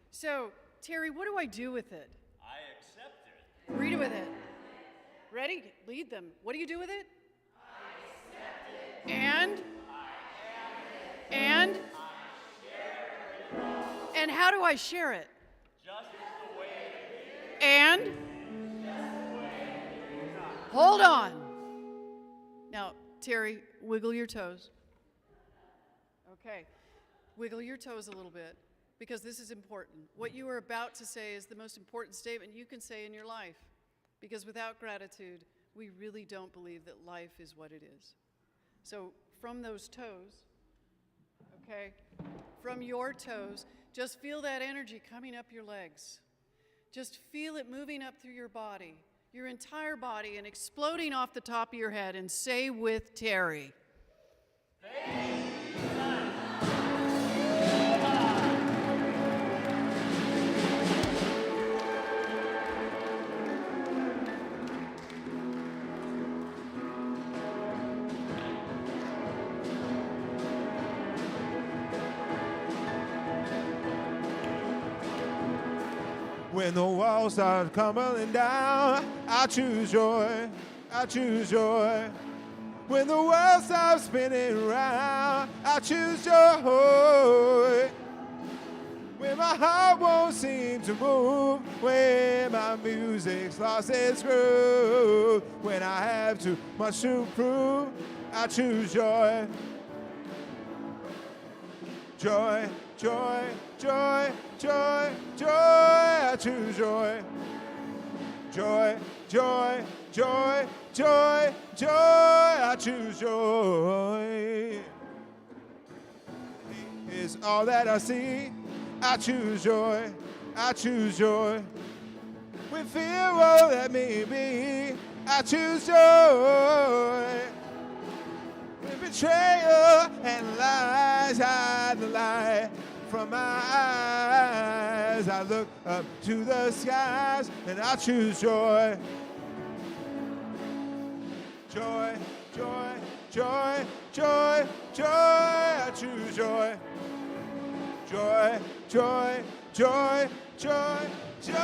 So, Terry, what do I do with it? I accept it. Read it with it. Ready? Lead them. What do you do with it? I accept it. And? And? And how do I share it? Just the way it is. And? Hold on. Now, Terry, wiggle your toes. Okay. Wiggle your toes a little bit, because this is important. What you are about to say is the most important statement you can say in your life, because without gratitude, we really don't believe that life is what it is. So from those toes, okay, from your toes, just feel that energy coming up your legs. Just feel it moving up through your body, your entire body, and exploding off the top of your head, and say with Terry. When the walls start crumbling down, I choose joy, I choose joy. When the world stops spinning round, I choose joy. When my heart won't seem to move, when my music's lost its groove, when I have too much to prove, I choose joy. Joy, joy, joy, joy, joy, I choose joy. Joy, joy, joy, joy, joy, I choose joy. He is all that I see, I choose joy, I choose joy. When fear won't let me be, I choose joy. When betrayal and lies hide the light from my eyes, I look up to the skies and I choose joy. Joy, joy, joy, joy, joy, I choose joy. Joy, joy, joy, joy, joy,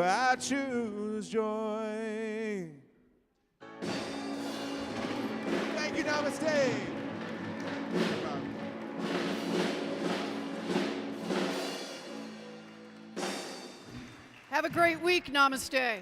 I choose joy. Thank you, namaste. Have a great week, namaste.